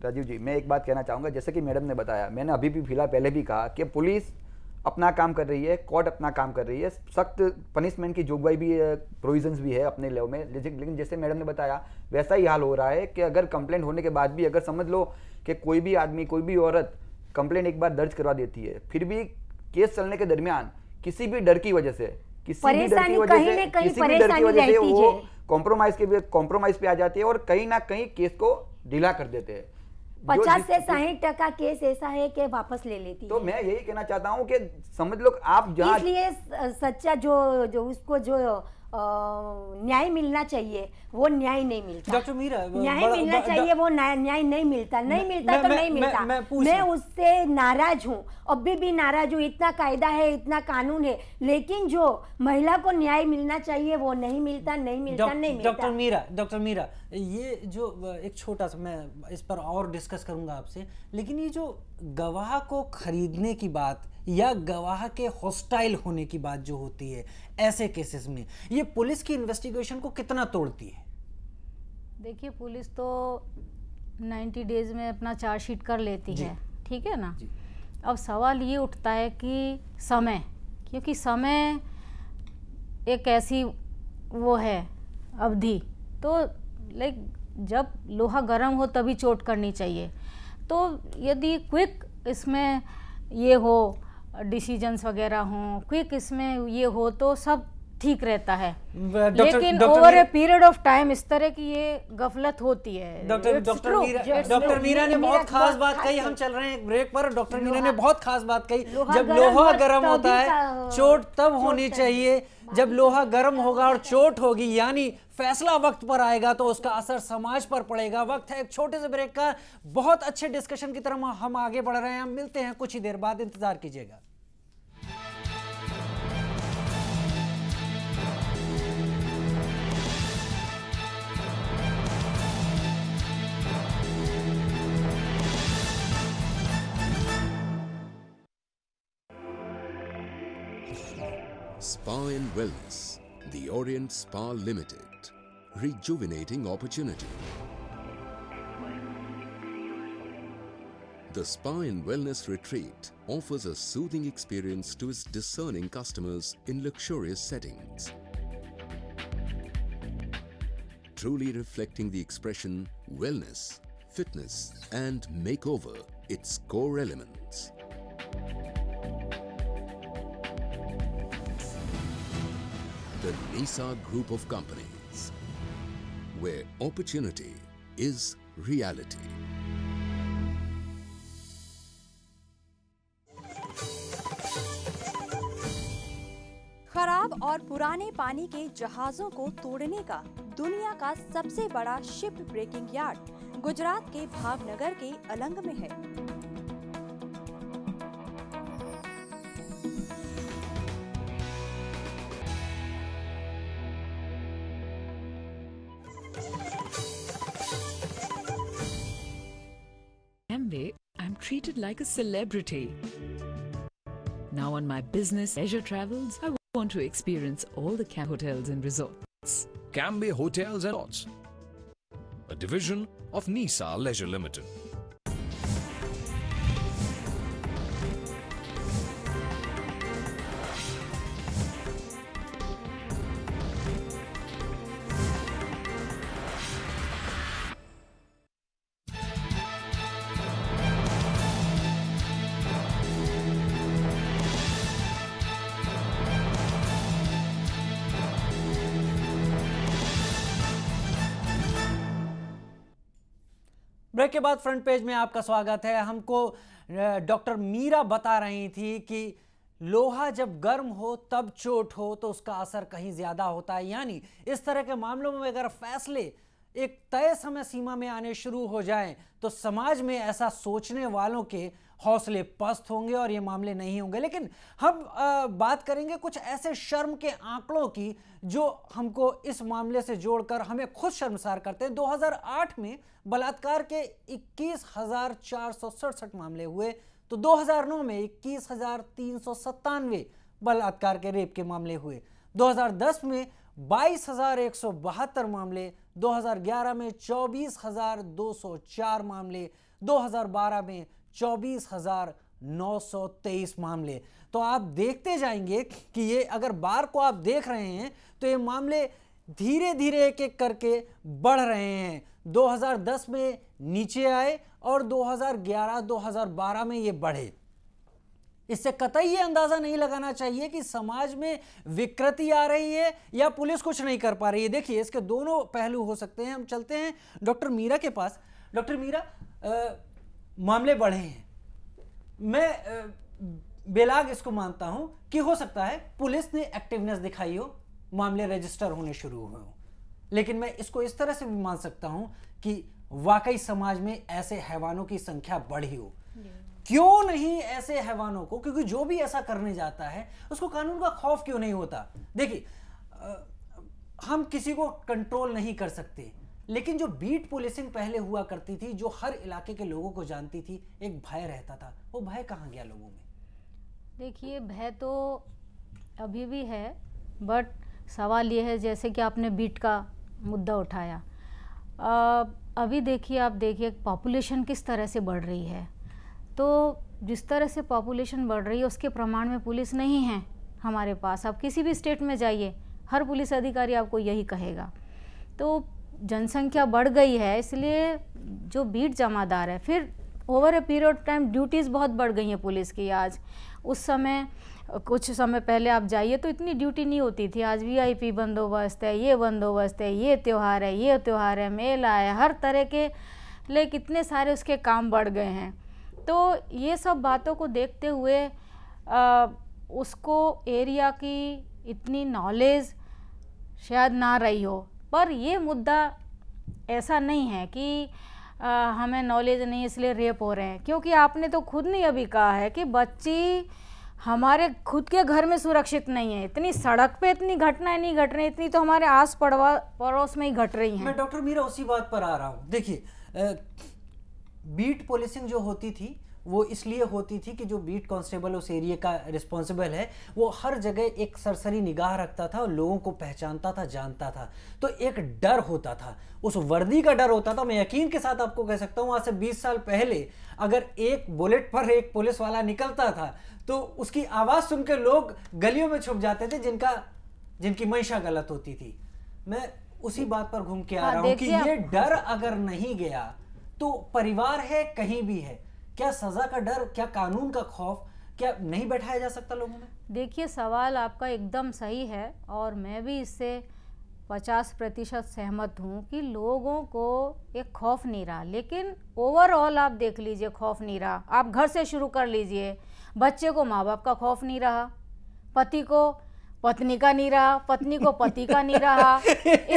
राजीव जी, मैं एक बात कहना चाहूँगा, जैसे कि मैडम ने बताया, मैंने अभी भी फिलहाल पहले भी कहा कि पुलिस अपना काम कर रही है, कोर्ट अपना काम कर रही है, सख्त पनिशमेंट की जोगवाई भी है, प्रोविजंस भी है अपने लेवल में, लेकिन जैसे मैडम ने बताया वैसा ही हाल हो रहा है कि अगर कंप्लेंट होने के बाद भी अगर समझ लो कि कोई भी आदमी, कोई भी औरत कंप्लेंट एक बार दर्ज करवा देती है, फिर भी केस चलने के दरमियान किसी भी डर की वजह से, किसी भी डर की वजह से वो कॉम्प्रोमाइज पे आ जाती है और कहीं ना कहीं केस को ढीला कर देते हैं। 50 से 60% केस ऐसा है कि वापस ले लेती है। तो मैं यही कहना चाहता हूं कि समझ लो आप जहां, इसलिए सच्चा जो उसको जो न्याय मिलना चाहिए वो न्याय नहीं मिलता। डॉक्टर मीरा, न्याय मिलना चाहिए वो न्याय नहीं मिलता, नहीं मिलता तो नहीं मिलता। मैं उससे नाराज हूँ, अभी भी नाराज हूँ। इतना कायदा है, इतना कानून है, लेकिन जो महिला को न्याय मिलना चाहिए वो नहीं मिलता, नहीं मिलता, नहीं मिलता। डॉक्टर मीरा, ये जो एक छोटा सा, मैं इस पर और डिस्कस करूंगा आपसे, लेकिन ये जो गवाह को खरीदने की बात या गवाह के हॉस्टाइल होने की बात जो होती है ऐसे केसेस में, ये पुलिस की इन्वेस्टिगेशन को कितना तोड़ती है? देखिए, पुलिस तो 90 डेज में अपना चार्जशीट कर लेती है, ठीक है ना। अब सवाल ये उठता है कि समय, क्योंकि समय एक ऐसी वो है अवधि, तो लाइक जब लोहा गर्म हो तभी चोट करनी चाहिए। तो यदि क्विक इसमें ये हो, डिसीजंस वगैरह हों, क्विक इसमें ये हो तो सब ठीक रहता है, लेकिन over a period of time इस तरह की ये गफलत होती है। डॉक्टर मीरा ने बहुत खास बात कही। हम चल रहे हैं एक ब्रेक पर। डॉक्टर मीरा ने बहुत खास बात कही, जब लोहा गर्म होता है चोट तब होनी चाहिए, जब लोहा गर्म होगा और चोट होगी, यानी फैसला वक्त पर आएगा तो उसका असर समाज पर पड़ेगा। वक्त है एक छोटे से ब्रेक का। बहुत अच्छे डिस्कशन की तरफ हम आगे बढ़ रहे हैं, हम मिलते हैं कुछ ही देर बाद, इंतजार कीजिएगा। Spa and Wellness, the Orient Spa Limited, rejuvenating opportunity. The Spa and Wellness Retreat offers a soothing experience to its discerning customers in luxurious settings, truly reflecting the expression wellness, fitness and makeover, its core elements. The NISA Group of Companies, where opportunity is reality. खराब और पुराने पानी के जहाजों को तोड़ने का दुनिया का सबसे बड़ा शिप ब्रेकिंग यार्ड गुजरात के भावनगर के अलंग में है। I'm treated like a celebrity. Now on my business leisure travels, I want to experience all the Cambe hotels and resorts. Cambe Hotels and Resorts, a division of NISA Leisure Limited. Break के बाद front page में आपका स्वागत है। हमको doctor Meera बता रही थी कि लोहा जब गर्म हो तब चोट हो तो उसका असर कहीं ज्यादा होता है। यानी इस तरह के मामलों में अगर फैसले एक तय समय सीमा में आने शुरू हो जाएं तो समाज में ऐसा सोचने वालों के हौसले पस्त होंगे और ये मामले नहीं होंगे। लेकिन हम बात करेंगे कुछ ऐसे शर्म के आंकड़ों की जो हमको इस मामले से जोड़कर हमें खुद शर्मसार करते हैं। 2008 में बलात्कार के 21,467 मामले हुए तो 2009 में 21,397 बलात्कार के रेप के मामले हुए। 2010 में 22,172 मामले, 2011 में 24,204 मामले, 2012 में 24,923 मामले। तो आप देखते जाएंगे कि ये अगर बार को आप देख रहे हैं तो ये मामले धीरे धीरे एक एक करके बढ़ रहे हैं। 2010 में नीचे आए और 2011-2012 में ये बढ़े। इससे कतई ये अंदाजा नहीं लगाना चाहिए कि समाज में विकृति आ रही है या पुलिस कुछ नहीं कर पा रही है। देखिए, इसके दोनों पहलू हो सकते हैं। हम चलते हैं डॉक्टर मीरा के पास। डॉक्टर मीरा, मामले बढ़े हैं, मैं बेलाग इसको मानता हूं कि हो सकता है पुलिस ने एक्टिवनेस दिखाई हो, मामले रजिस्टर होने शुरू हुए हो, लेकिन मैं इसको इस तरह से भी मान सकता हूं कि वाकई समाज में ऐसे हैवानों की संख्या बढ़ी हो। क्यों नहीं ऐसे हैवानों को, क्योंकि जो भी ऐसा करने जाता है उसको कानून का खौफ क्यों नहीं होता। देखिए, हम किसी को कंट्रोल नहीं कर सकते, लेकिन जो बीट पुलिसिंग पहले हुआ करती थी, जो हर इलाके के लोगों को जानती थी, एक भय रहता था, वो भय कहाँ गया लोगों में? देखिए, भय तो अभी भी है, बट सवाल ये है जैसे कि आपने बीट का मुद्दा उठाया। अभी देखिए, आप देखिए पॉपुलेशन किस तरह से बढ़ रही है। तो जिस तरह से पॉपुलेशन बढ़ रही है उसके प्रमाण में पुलिस नहीं है हमारे पास। आप किसी भी स्टेट में जाइए, हर पुलिस अधिकारी आपको यही कहेगा। तो जनसंख्या बढ़ गई है, इसलिए जो बीट जमादार है, फिर over a period of time duties बहुत बढ़ गई हैं पुलिस की। आज उस समय, कुछ समय पहले आप जाइए तो इतनी ड्यूटी नहीं होती थी। आज VIP बंदोबस्त है, ये बंदोबस्त है, ये त्यौहार है, ये त्यौहार है, मेला है, हर तरह के ले कितने सारे उसके काम बढ़ गए हैं। तो ये सब बातों को देखते हुए उसको एरिया की इतनी नॉलेज शायद ना रही हो, पर ये मुद्दा ऐसा नहीं है कि हमें नॉलेज नहीं इसलिए रेप हो रहे हैं। क्योंकि आपने तो खुद ने अभी कहा है कि बच्ची हमारे खुद के घर में सुरक्षित नहीं है। इतनी सड़क पे इतनी घटनाएं नहीं घट रही, इतनी तो हमारे आस पड़ोस में ही घट रही हैं। मैं डॉक्टर मीरा उसी बात पर आ रहा हूँ। देखिए, बीट पुलिसिंग जो होती थी वो इसलिए होती थी कि जो बीट कांस्टेबल उस एरिया का रिस्पॉन्सिबल है वो हर जगह एक सरसरी निगाह रखता था और लोगों को पहचानता था, जानता था। तो एक डर होता था, उस वर्दी का डर होता था। मैं यकीन के साथ आपको कह सकता हूँ, आज से 20 साल पहले अगर एक बुलेट पर एक पुलिस वाला निकलता था तो उसकी आवाज़ सुन के लोग गलियों में छुप जाते थे जिनकी मंशा गलत होती थी। मैं उसी बात पर घूम के आ रहा हूँ कि ये डर अगर नहीं गया तो परिवार है, कहीं भी है, क्या सजा का डर, क्या कानून का खौफ, क्या नहीं बैठाया जा सकता लोगों में? देखिए, सवाल आपका एकदम सही है और मैं भी इससे 50% सहमत हूँ कि लोगों को एक खौफ नहीं रहा। लेकिन ओवरऑल आप देख लीजिए, खौफ नहीं रहा। आप घर से शुरू कर लीजिए। बच्चे को माँ बाप का खौफ नहीं रहा, पति को पत्नी का नहीं रहा, पत्नी को पति का नहीं रहा,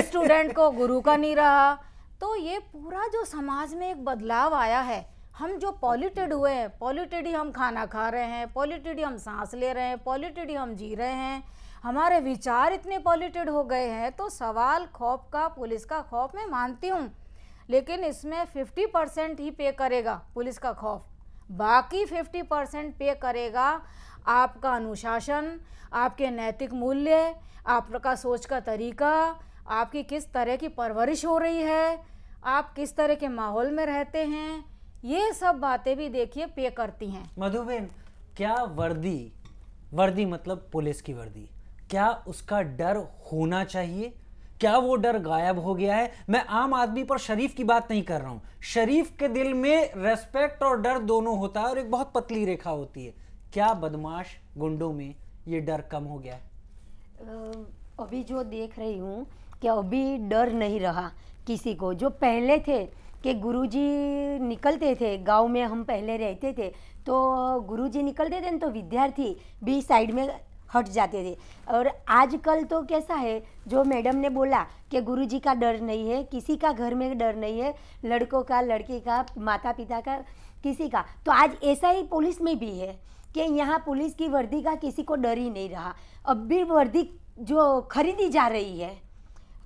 स्टूडेंट को गुरु का नहीं रहा। तो ये पूरा जो समाज में एक बदलाव आया है, हम जो पॉल्यूटेड हुए हैं, पॉल्यूटेड ही हम खाना खा रहे हैं, पॉल्यूटेड ही हम सांस ले रहे हैं, पॉल्यूटेड ही हम जी रहे हैं, हमारे विचार इतने पॉल्यूटेड हो गए हैं। तो सवाल खौफ का, पुलिस का खौफ मैं मानती हूँ, लेकिन इसमें 50% ही पे करेगा पुलिस का खौफ, बाकी 50% पे करेगा आपका अनुशासन, आपके नैतिक मूल्य, आपका सोच का तरीका, आपकी किस तरह की परवरिश हो रही है, आप किस तरह के माहौल में रहते हैं। ये सब बातें भी देखिए पे करती हैं। मधुबेन, क्या वर्दी मतलब पुलिस की वर्दी, क्या उसका डर होना चाहिए? क्या वो डर गायब हो गया है? मैं आम आदमी पर, शरीफ की बात नहीं कर रहा हूं। शरीफ के दिल में रेस्पेक्ट और डर दोनों होता है और एक बहुत पतली रेखा होती है। क्या बदमाश गुंडों में ये डर कम हो गया है? अभी जो देख रही हूँ कि अभी डर नहीं रहा किसी को। जो पहले थे कि गुरुजी निकलते थे, गांव में हम पहले रहते थे तो गुरुजी निकलते थे तो विद्यार्थी भी साइड में हट जाते थे। और आजकल तो कैसा है, जो मैडम ने बोला कि गुरुजी का डर नहीं है, किसी का घर में डर नहीं है, लड़कों का, लड़की का, माता पिता का, किसी का। तो आज ऐसा ही पुलिस में भी है कि यहाँ पुलिस की वर्दी का किसी को डर ही नहीं रहा। अब भी वर्दी जो खरीदी जा रही है,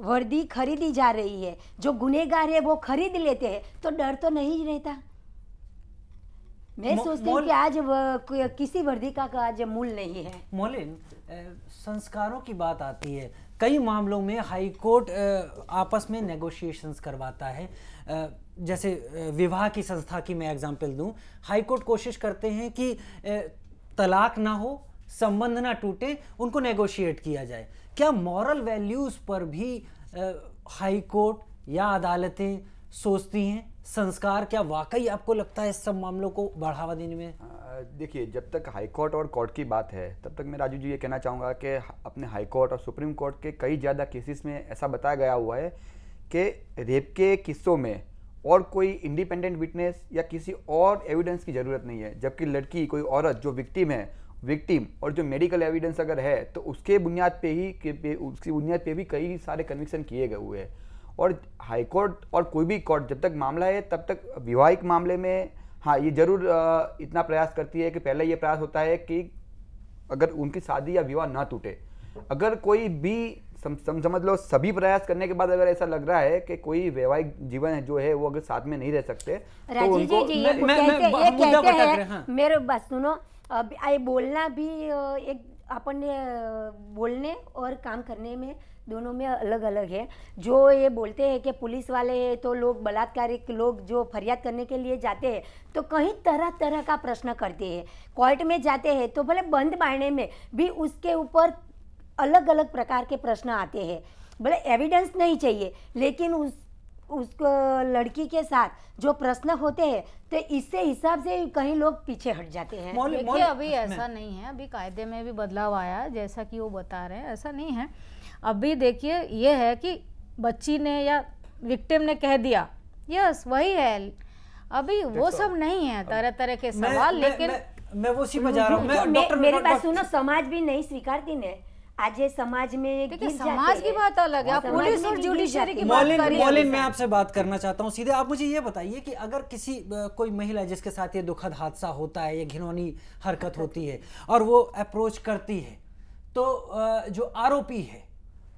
वर्दी खरीदी जा रही है, जो गुनहगार है वो खरीद लेते हैं, तो डर तो नहीं रहता। मैं सोचती हूँ कि आज किसी वर्दी का आज मूल नहीं है। मोलिन, संस्कारों की बात आती है, कई मामलों में हाई कोर्ट आपस में नेगोशिएशंस करवाता है। जैसे विवाह की संस्था की मैं एग्जांपल दूं, हाई कोर्ट कोशिश करते हैं कि तलाक ना हो, संबंध ना टूटे, उनको नेगोशिएट किया जाए। क्या मॉरल वैल्यूज पर भी हाई कोर्ट या अदालतें सोचती हैं? संस्कार क्या वाकई आपको लगता है इस सब मामलों को बढ़ावा देने में? देखिए, जब तक हाई कोर्ट और कोर्ट की बात है तब तक मैं राजू जी ये कहना चाहूँगा कि अपने हाई कोर्ट और सुप्रीम कोर्ट के कई ज़्यादा केसेस में ऐसा बताया गया हुआ है कि रेप के किस्सों में और कोई इंडिपेंडेंट विटनेस या किसी और एविडेंस की ज़रूरत नहीं है, जबकि लड़की, कोई औरत जो विक्टिम और जो मेडिकल एविडेंस अगर है तो उसकी बुनियाद पे भी कई सारे कन्विक्शन किए गए हुए हैं। और हाई कोर्ट और कोई भी कोर्ट जब तक मामला है तब तक विवाहिक मामले में हाँ ये जरूर इतना प्रयास करती है कि पहले ये प्रयास होता है कि अगर उनकी शादी या विवाह ना टूटे, अगर कोई भी समझ लो सभी प्रयास करने के बाद अगर ऐसा लग रहा है कि कोई वैवाहिक जीवन जो है वो अगर साथ में नहीं रह सकते तो उनको मेरे बात सुनो, अब ये बोलना भी एक अपन बोलने और काम करने में दोनों में अलग अलग है। जो ये बोलते हैं कि पुलिस वाले तो लोग बलात्कारी लोग जो फरियाद करने के लिए जाते हैं तो कहीं तरह तरह का प्रश्न करते हैं, कोर्ट में जाते हैं तो भले बंद बारने में भी उसके ऊपर अलग अलग प्रकार के प्रश्न आते हैं। भले एविडेंस नहीं चाहिए लेकिन उसको लड़की के साथ जो प्रश्न होते हैं तो इससे हिसाब से कहीं लोग पीछे हट जाते हैं। देखिए, अभी ऐसा नहीं है, अभी कायदे में भी बदलाव आया जैसा कि वो बता रहे हैं, ऐसा नहीं है। अभी देखिए ये है कि बच्ची ने या विक्टिम ने कह दिया, यस वही है, अभी वो सब नहीं है, तरह तरह के सवाल। लेकिन मैं वो उसी में जा रहा हूँ। मेरी बात सुनो, समाज भी नहीं स्वीकारती ने आज ये समाज में। देखिए, समाज की बात अलग है, पुलिस और जुडिशरी की बात करें। मोलिन, मैं आपसे बात करना चाहता हूँ सीधे। आप मुझे ये बताइए कि अगर किसी कोई महिला जिसके साथ ये दुखद हादसा होता है, ये घिनौनी हरकत होती है और वो अप्रोच करती है, तो जो आरोपी है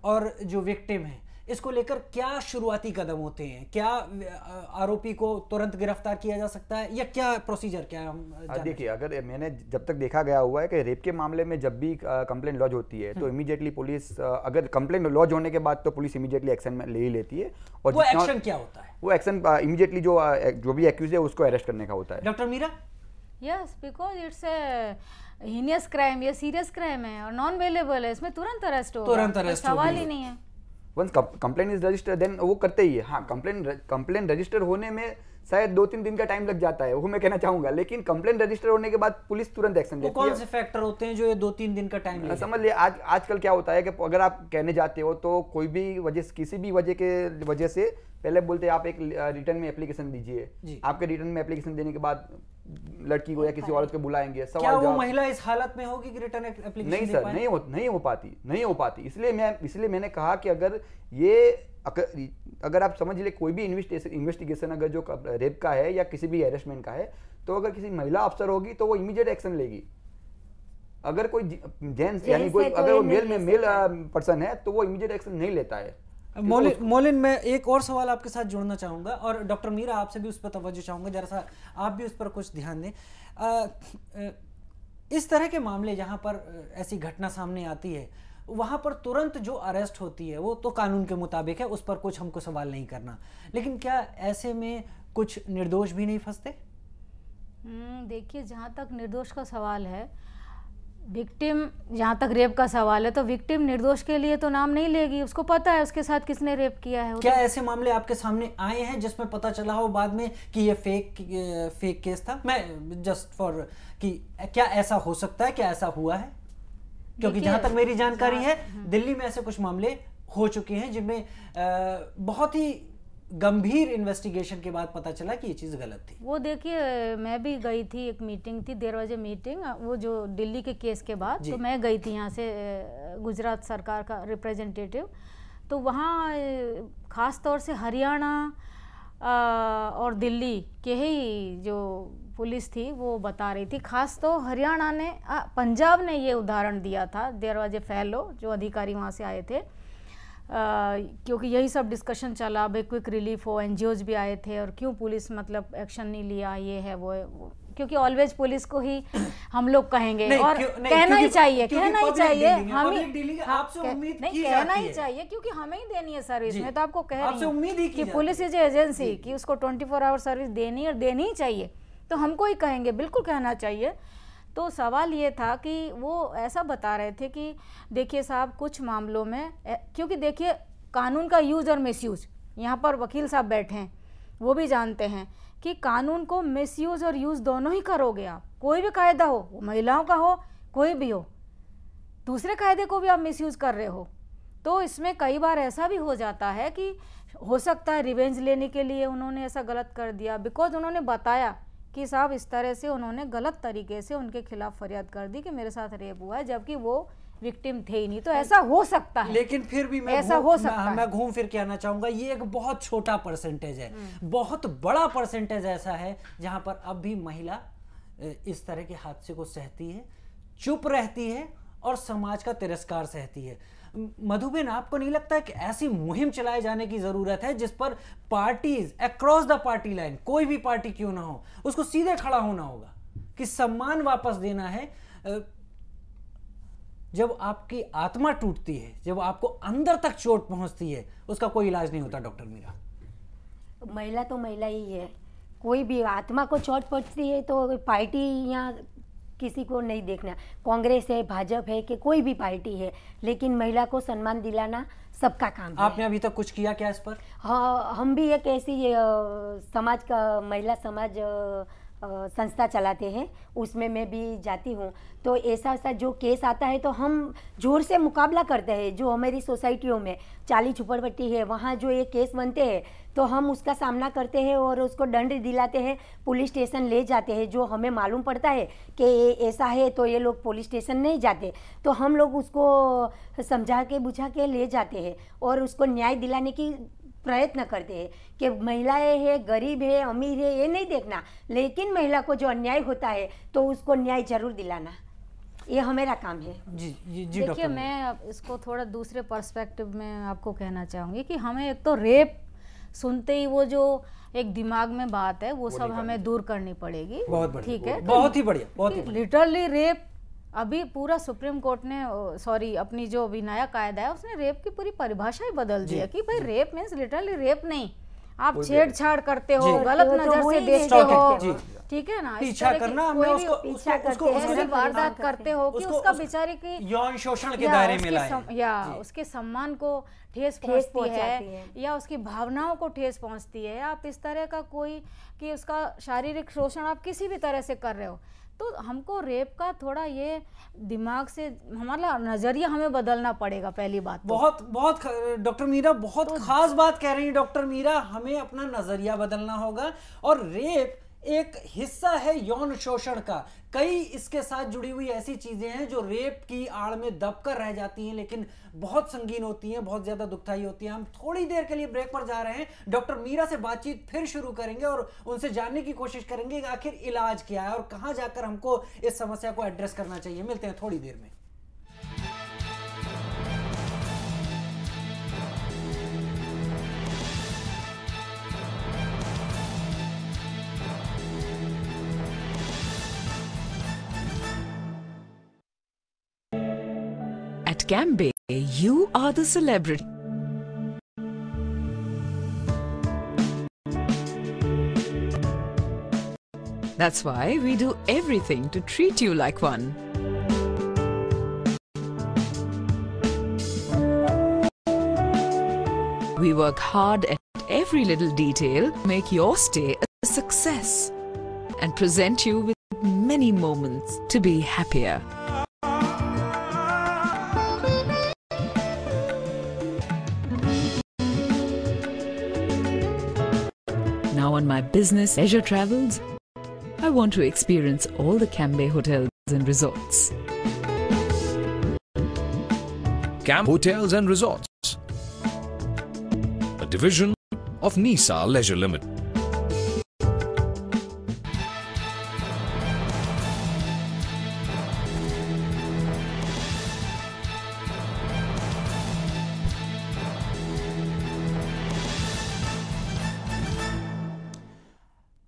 और जो विक्टिम है, इसको लेकर क्या शुरुआती कदम होते हैं? क्या आरोपी को तुरंत गिरफ्तार किया जा सकता है या क्या प्रोसीजर क्या है? देखिए, अगर मैंने जब तक देखा गया हुआ है कि रेप के मामले में जब भी कंप्लेंट लॉज होती है तो इमीडिएटली पुलिस, अगर कंप्लेंट लॉज होने के बाद तो पुलिस इमीडिएटली एक्शन ले ही लेती है। और वो एक्शन क्या होता है? वो एक्शन इमीडिएटली जो भी एक्यूज है उसको अरेस्ट करने का होता है। Doctor Meera? Yes, because it's a heinous crime, ये सीरियस क्राइम है और नॉन वेलेबल है, इसमें तुरंत अरेस्ट होगा, तुरंत अरेस्ट, सवाल ही नहीं है। Once complaint is registered then वो करते ही है। हाँ, कंप्लेंट रजिस्टर होने में शायद 2-3 दिन का टाइम लग जाता है, वो मैं कहना चाहूंगा, लेकिन कंप्लेंट रजिस्टर होने के बाद पुलिस तुरंत एक्शन लेती है। कौन से फैक्टर होते हैं जो ये 2-3 दिन का टाइम लेते हैं? समझ लिया, आजकल क्या होता है कि अगर आप कहने जाते हो तो कोई भी किसी भी वजह से पहले बोलते हैं आप एक रिटर्न में एप्लीकेशन दीजिए। आपके रिटर्न में एप्लीकेशन देने के बाद लड़की को या किसी औरत को बुलाएंगे, क्या वो महिला इस हालत में होगी कि रिटर्न एप्लीकेशन नहीं सर, नहीं हो पाती। इसलिए मैंने कहा कि अगर आप समझ ले कोई भी इन्वेस्टिगेशन अगर जो रेप का है या किसी भी हैरेसमेंट का है तो अगर किसी महिला अफसर होगी तो वो इमीडिएट एक्शन लेगी। अगर कोई जेंट्स यानी कोई अगर वो मेल पर्सन है तो वो इमीडिएट एक्शन नहीं लेता है। मोलिन, मैं एक और सवाल आपके साथ जोड़ना चाहूँगा और डॉक्टर मीरा आपसे भी उस पर तवज्जो चाहूँगा, जरा सा आप भी उस पर कुछ ध्यान दें। इस तरह के मामले जहाँ पर ऐसी घटना सामने आती है वहाँ पर तुरंत जो अरेस्ट होती है वो तो कानून के मुताबिक है, उस पर कुछ हमको सवाल नहीं करना, लेकिन क्या ऐसे में कुछ निर्दोष भी नहीं फंसते? देखिए, जहाँ तक निर्दोष का सवाल है, विक्टिम, जहाँ तक रेप का सवाल है तो विक्टिम निर्दोष के लिए तो नाम नहीं लेगी, उसको पता है उसके साथ किसने रेप किया है। क्या ऐसे मामले आपके सामने आए हैं जिसमें पता चला हो बाद में कि ये फेक केस था? मैं जस्ट फॉर कि क्या ऐसा हो सकता है, क्या ऐसा हुआ है? क्योंकि जहाँ तक मेरी जानकारी है दिल्ली में ऐसे कुछ मामले हो चुके हैं जिनमें बहुत ही गंभीर इन्वेस्टिगेशन के बाद पता चला कि ये चीज़ गलत थी। वो देखिए, मैं भी गई थी, एक मीटिंग थी, 11 बजे मीटिंग, वो जो दिल्ली के केस के बाद, तो मैं गई थी यहाँ से गुजरात सरकार का रिप्रेजेंटेटिव। तो वहाँ ख़ास तौर से हरियाणा और दिल्ली के ही जो पुलिस थी वो बता रही थी। खास तो हरियाणा ने, पंजाब ने ये उदाहरण दिया था, 11 बजे फैलो जो अधिकारी वहाँ से आए थे, क्योंकि यही सब डिस्कशन चला, भाई क्विक रिलीफ हो, एनजीओज भी आए थे, और क्यों पुलिस मतलब एक्शन नहीं लिया, ये है वो है, क्योंकि ऑलवेज पुलिस को ही हम लोग कहेंगे, और कहना ही चाहिए, कहना ही चाहिए, हम ही आपसे उम्मीद नहीं, कहना ही चाहिए, क्योंकि हमें ही देनी है सर्विस। मैं तो आपको कह रही हूँ कि पुलिस इज एजेंसी, कि उसको 24 आवर सर्विस देनी और देनी ही चाहिए, तो हमको ही कहेंगे, बिल्कुल कहना चाहिए। तो सवाल ये था कि वो ऐसा बता रहे थे कि देखिए साहब, कुछ मामलों में, क्योंकि देखिए कानून का यूज़ और मिसयूज, यहाँ पर वकील साहब बैठे हैं, वो भी जानते हैं कि कानून को मिसयूज और यूज़ दोनों ही करोगे आप। कोई भी कायदा हो, वो महिलाओं का हो, कोई भी हो, दूसरे कायदे को भी आप मिसयूज़ कर रहे हो। तो इसमें कई बार ऐसा भी हो जाता है कि हो सकता है रिवेंज लेने के लिए उन्होंने ऐसा गलत कर दिया, बिकॉज उन्होंने बताया कि साहब इस तरह से उन्होंने गलत तरीके से उनके खिलाफ फरियाद कर दी कि मेरे साथ रेप हुआ है, जबकि वो विक्टिम थे ही नहीं। तो ऐसा हो सकता है, लेकिन फिर भी ऐसा हो सकता है। मैं घूम फिर के आना चाहूंगा, ये एक बहुत छोटा परसेंटेज है, बहुत बड़ा परसेंटेज ऐसा है जहां पर अब भी महिला इस तरह के हादसे को सहती है, चुप रहती है और समाज का तिरस्कार सहती है। मधुबेन, आपको नहीं लगता है कि ऐसी मुहिम चलाए जाने की जरूरत है जिस पर parties across the party line, कोई भी पार्टी क्यों ना हो, उसको सीधे खड़ा होना होगा कि सम्मान वापस देना है। जब आपकी आत्मा टूटती है, जब आपको अंदर तक चोट पहुंचती है, उसका कोई इलाज नहीं होता। डॉक्टर मीरा, महिला तो महिला ही है, कोई भी आत्मा को चोट पहुंचती है तो पार्टी यहाँ किसी को नहीं देखना, कांग्रेस है, भाजपा है, कि कोई भी पार्टी है, लेकिन महिला को सम्मान दिलाना सबका काम है। आपने अभी तक कुछ किया क्या इस पर? हाँ, हम भी एक ऐसी समाज का, महिला समाज संस्था चलाते हैं, उसमें मैं भी जाती हूँ। तो ऐसा जो केस आता है तो हम जोर से मुकाबला करते हैं। जो हमारी सोसाइटियों में 40 झुपड़पट्टी है, वहाँ जो ये केस बनते हैं तो हम उसका सामना करते हैं और उसको दंड दिलाते हैं, पुलिस स्टेशन ले जाते हैं। जो हमें मालूम पड़ता है कि ऐसा है तो ये लोग पुलिस स्टेशन नहीं जाते, तो हम लोग उसको समझा के बुझा के ले जाते हैं और उसको न्याय दिलाने की प्रयत्न करते हैं कि महिलाएं है, गरीब है, अमीर है, ये नहीं देखना, लेकिन महिला को जो अन्याय होता है तो उसको न्याय जरूर दिलाना, ये हमारा काम है। जी देखिए, मैं इसको थोड़ा दूसरे पर्सपेक्टिव में आपको कहना चाहूँगी कि हमें एक तो रेप सुनते ही वो जो एक दिमाग में बात है वो सब हमें दूर करनी पड़ेगी। ठीक है, बहुत ही बढ़िया। लिटरली रेप, अभी पूरा सुप्रीम कोर्ट ने, सॉरी, अपनी जो अभी नया कायदा है उसने रेप की पूरी परिभाषा ही बदल दी है कि भाई रेप मीन्स लिटरली रेप नहीं, आप छेड़छाड़ करते हो, गलत नजर से देखते हो, ठीक है ना, पीछा करना, उसको ऐसी वारदात करते हो कि उसका बेचारे की यौन शोषण के दायरे में लाए, या उसके सम्मान को ठेस पहुंचती है या उसकी भावनाओं को ठेस पहुंचती है। आप इस तरह का कोई कि उसका शारीरिक शोषण आप किसी भी तरह से कर रहे हो, तो हमको रेप का थोड़ा ये दिमाग से हमारा नजरिया हमें बदलना पड़ेगा। पहली बात तो। बहुत डॉक्टर मीरा बहुत खास बात कह रही है डॉक्टर मीरा, हमें अपना नजरिया बदलना होगा। और रेप एक हिस्सा है यौन शोषण का, कई इसके साथ जुड़ी हुई ऐसी चीजें हैं जो रेप की आड़ में दबकर रह जाती हैं, लेकिन बहुत संगीन होती हैं, बहुत ज्यादा दुखदाई होती हैं। हम थोड़ी देर के लिए ब्रेक पर जा रहे हैं, डॉक्टर मीरा से बातचीत फिर शुरू करेंगे और उनसे जानने की कोशिश करेंगे कि आखिर इलाज क्या है और कहां जाकर हमको इस समस्या को एड्रेस करना चाहिए। मिलते हैं थोड़ी देर में। At Cambay, you are the celebrity. That's why we do everything to treat you like one. We work hard at every little detail to make your stay a success and present you with many moments to be happier. on my business leisure travels, I want to experience all the Cambay hotels and resorts. Camp Hotels and Resorts, a division of Nisa Leisure Limited.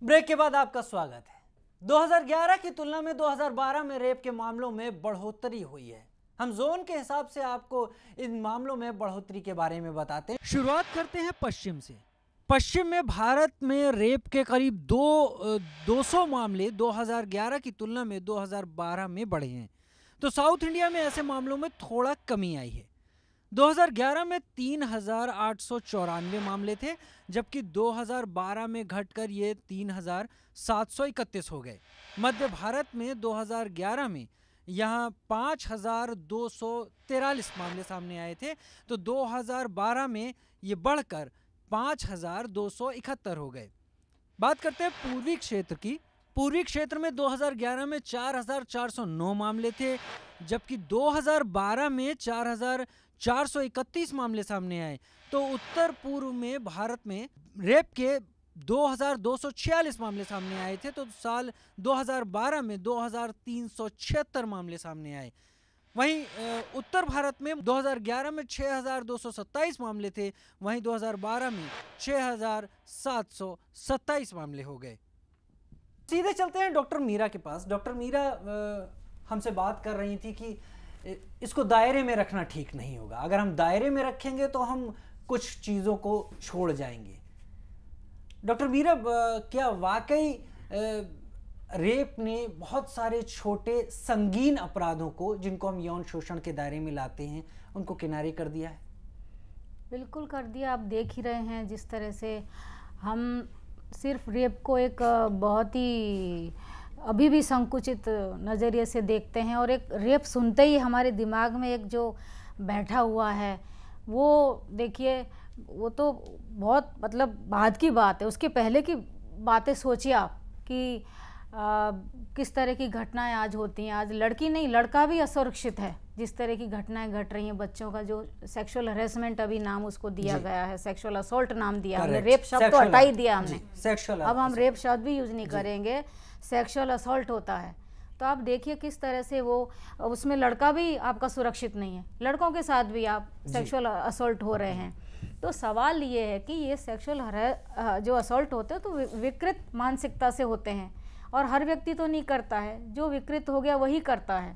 Break के बाद आपका स्वागत है। 2011 की तुलना में 2012 में rape के मामलों में बढ़ोतरी हुई है। हम जोन के हिसाब से आपको इन मामलों में बढ़ोतरी के बारे में बताते हैं। शुरुआत करते हैं पश्चिम से। पश्चिम में भारत में रेप के करीब 200 मामले 2011 की तुलना में 2012 में बढ़े हैं। तो साउथ इंडिया में ऐसे मामलों में थोड़ा कमी आई है। 2011 में 3,894 मामले थे, जबकि 2012 में घटकर ये 3,731 हो गए। मध्य भारत में 2011 में यहाँ 5,243 मामले सामने आए थे, तो 2012 में ये बढ़कर 5,271 हो गए। बात करते हैं पूर्वी क्षेत्र की। पूर्वी क्षेत्र में 2011 में 4,409 मामले थे, जबकि 2012 में 4,431 मामले सामने आए। तो उत्तर पूर्व में भारत में रेप के 2,246 मामले सामने आए थे, तो साल 2012 में 2,376 मामले सामने आए। वहीं उत्तर भारत में 2011 में 6,227 मामले थे, वहीं 2012 में 6,727 मामले हो गए। सीधे चलते हैं डॉक्टर मीरा के पास। डॉक्टर मीरा हमसे बात कर रही थी कि इसको दायरे में रखना ठीक नहीं होगा। अगर हम दायरे में रखेंगे तो हम कुछ चीज़ों को छोड़ जाएंगे। डॉक्टर मीरा, क्या वाकई रेप ने बहुत सारे छोटे संगीन अपराधों को, जिनको हम यौन शोषण के दायरे में लाते हैं, उनको किनारे कर दिया है? बिल्कुल कर दिया। आप देख ही रहे हैं जिस तरह से हम सिर्फ रेप को एक बहुत ही अभी भी संकुचित नज़रिए से देखते हैं, और एक रेप सुनते ही हमारे दिमाग में एक जो बैठा हुआ है वो देखिए, वो तो बहुत मतलब बाद की बात है। उसके पहले की बातें सोचिए आप कि किस तरह की घटनाएं आज होती हैं। आज लड़की नहीं, लड़का भी असुरक्षित है। जिस तरह की घटनाएं घट रही हैं, बच्चों का जो सेक्सुअल हैरेसमेंट अभी नाम उसको दिया गया है, सेक्सुअल असॉल्ट नाम दिया हमने, रेप शब्द तो हटा ही दिया हमने, अब हम रेप शब्द भी यूज नहीं करेंगे, सेक्सुअल असॉल्ट होता है। तो आप देखिए किस तरह से वो, उसमें लड़का भी आपका सुरक्षित नहीं है, लड़कों के साथ भी आप सेक्सुअल असॉल्ट हो रहे हैं। तो सवाल ये है कि ये सेक्सुअल जो असॉल्ट होते हैं तो विकृत मानसिकता से होते हैं, और हर व्यक्ति तो नहीं करता है, जो विकृत हो गया वही करता है।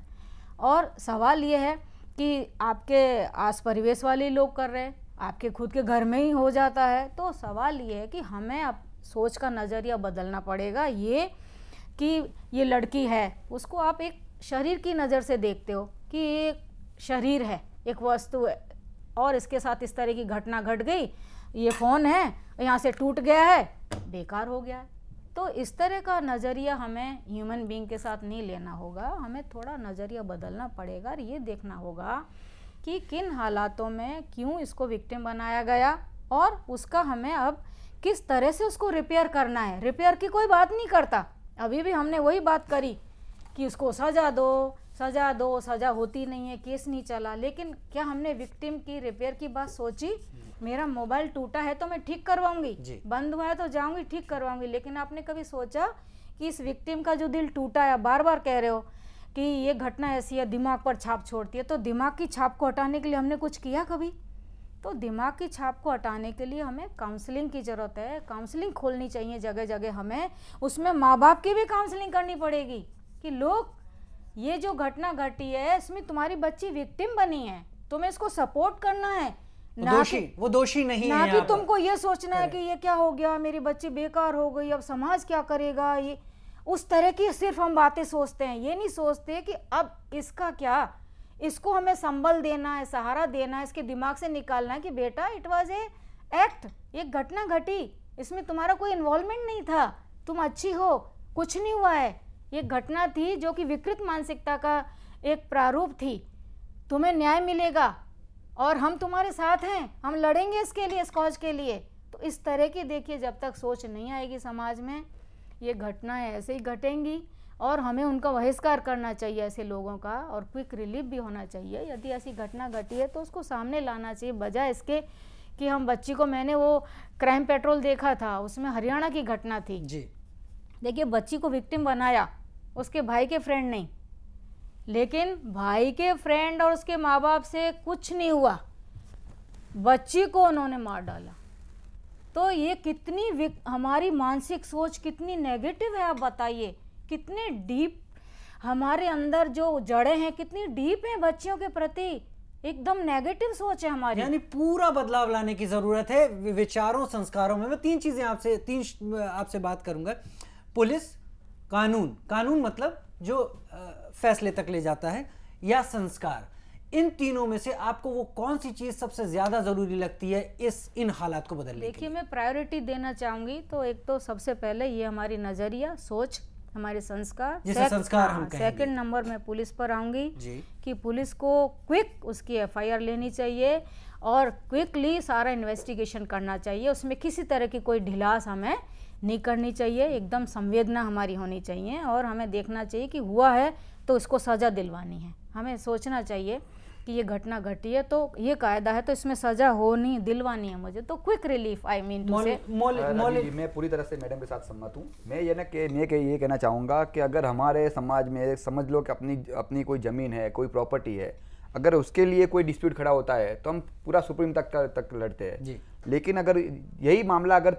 और सवाल ये है कि आपके आस परिवेश वाले लोग कर रहे हैं, आपके खुद के घर में ही हो जाता है। तो सवाल ये है कि हमें अब सोच का नज़रिया बदलना पड़ेगा। ये कि ये लड़की है, उसको आप एक शरीर की नज़र से देखते हो कि ये शरीर है, एक वस्तु है, और इसके साथ इस तरह की घटना घट गई, ये फ़ोन है यहाँ से टूट गया है, बेकार हो गया है। तो इस तरह का नज़रिया हमें ह्यूमन बीइंग के साथ नहीं लेना होगा। हमें थोड़ा नज़रिया बदलना पड़ेगा और ये देखना होगा कि किन हालातों में क्यों इसको विक्टिम बनाया गया, और उसका हमें अब किस तरह से उसको रिपेयर करना है। रिपेयर की कोई बात नहीं करता, अभी भी हमने वही बात करी कि उसको सज़ा दो, सज़ा होती नहीं है, केस नहीं चला। लेकिन क्या हमने विक्टिम की रिपेयर की बात सोची? मेरा मोबाइल टूटा है तो मैं ठीक करवाऊंगी, बंद हुआ है तो जाऊंगी ठीक करवाऊंगी, लेकिन आपने कभी सोचा कि इस विक्टिम का जो दिल टूटा है, बार बार कह रहे हो कि ये घटना ऐसी है, दिमाग पर छाप छोड़ती है, तो दिमाग की छाप को हटाने के लिए हमने कुछ किया कभी? तो दिमाग की छाप को हटाने के लिए हमें काउंसलिंग की ज़रूरत है। काउंसलिंग खोलनी चाहिए जगह जगह, हमें उसमें माँ बाप की भी काउंसलिंग करनी पड़ेगी कि लोग, ये जो घटना घटी है इसमें तुम्हारी बच्ची विक्टिम बनी है, तुम्हें इसको सपोर्ट करना है, वो दोषी नहीं है, ना कि तुमको ये सोचना है कि ये क्या हो गया, मेरी बच्ची बेकार हो गई, अब समाज क्या करेगा। ये उस तरह की सिर्फ हम बातें सोचते हैं, ये नहीं सोचते कि अब इसका क्या, इसको हमें संबल देना है, सहारा देना है, इसके दिमाग से निकालना है कि बेटा इट वाज ए एक्ट, एक घटना घटी, इसमें तुम्हारा कोई इन्वॉल्वमेंट नहीं था, तुम अच्छी हो, कुछ नहीं हुआ है, ये घटना थी जो कि विकृत मानसिकता का एक प्रारूप थी, तुम्हें न्याय मिलेगा और हम तुम्हारे साथ हैं, हम लड़ेंगे इसके लिए, इस कॉज के लिए, तो इस तरह की देखिए जब तक सोच नहीं आएगी समाज में, ये घटनाएं ऐसे ही घटेंगी और हमें उनका बहिष्कार करना चाहिए ऐसे लोगों का, और क्विक रिलीफ भी होना चाहिए। यदि ऐसी घटना घटी है तो उसको सामने लाना चाहिए, बजाय इसके कि हम बच्ची को, मैंने वो क्राइम पेट्रोल देखा था, उसमें हरियाणा की घटना थी जी। देखिए बच्ची को विक्टिम बनाया उसके भाई के फ्रेंड ने, लेकिन भाई के फ्रेंड और उसके माँ बाप से कुछ नहीं हुआ, बच्ची को उन्होंने मार डाला। तो ये कितनी हमारी मानसिक सोच कितनी नेगेटिव है, आप बताइए, कितने डीप हमारे अंदर जो जड़ें हैं कितनी डीप हैं बच्चियों के प्रति, एकदम नेगेटिव सोच है हमारी। यानी पूरा बदलाव लाने की जरूरत है विचारों संस्कारों में। मैं तीन चीजें आपसे बात करूंगा। पुलिस, कानून, कानून मतलब जो फैसले तक ले जाता है, या संस्कार, इन तीनों में से आपको वो कौन सी चीज सबसे ज्यादा जरूरी लगती है इन हालात को बदलने के लिए? देखिए मैं प्रायोरिटी देना चाहूंगी तो एक तो सबसे पहले ये हमारी नजरिया, सोच, हमारे संस्कार, जिसे संस्कार हम कहेंगे। सेकंड नंबर में पुलिस पर आऊंगी कि पुलिस को क्विक उसकी एफआईआर लेनी चाहिए और क्विकली सारा इन्वेस्टिगेशन करना चाहिए, उसमें किसी तरह की कोई ढिलास हमें नहीं करनी चाहिए, एकदम संवेदना हमारी होनी चाहिए और हमें देखना चाहिए कि हुआ है तो इसको सज़ा दिलवानी है। हमें सोचना चाहिए कि ये घटना घटी है तो ये कायदा है तो इसमें सजा होनी दिलवानी है मुझे, तो quick relief I mean to say. मैं पूरी तरह से मैडम के साथ सहमत हूँ। मैं ये कहना चाहूँगा कि अगर हमारे समाज में समझ लो कि अपनी कोई ज़मीन है, कोई प्रॉपर्टी है, अगर उसके लिए कोई डिस्प्यूट खड़ा होता है तो हम पूरा सुप्रीम तक लड़ते हैं। लेकिन अगर यही मामला अगर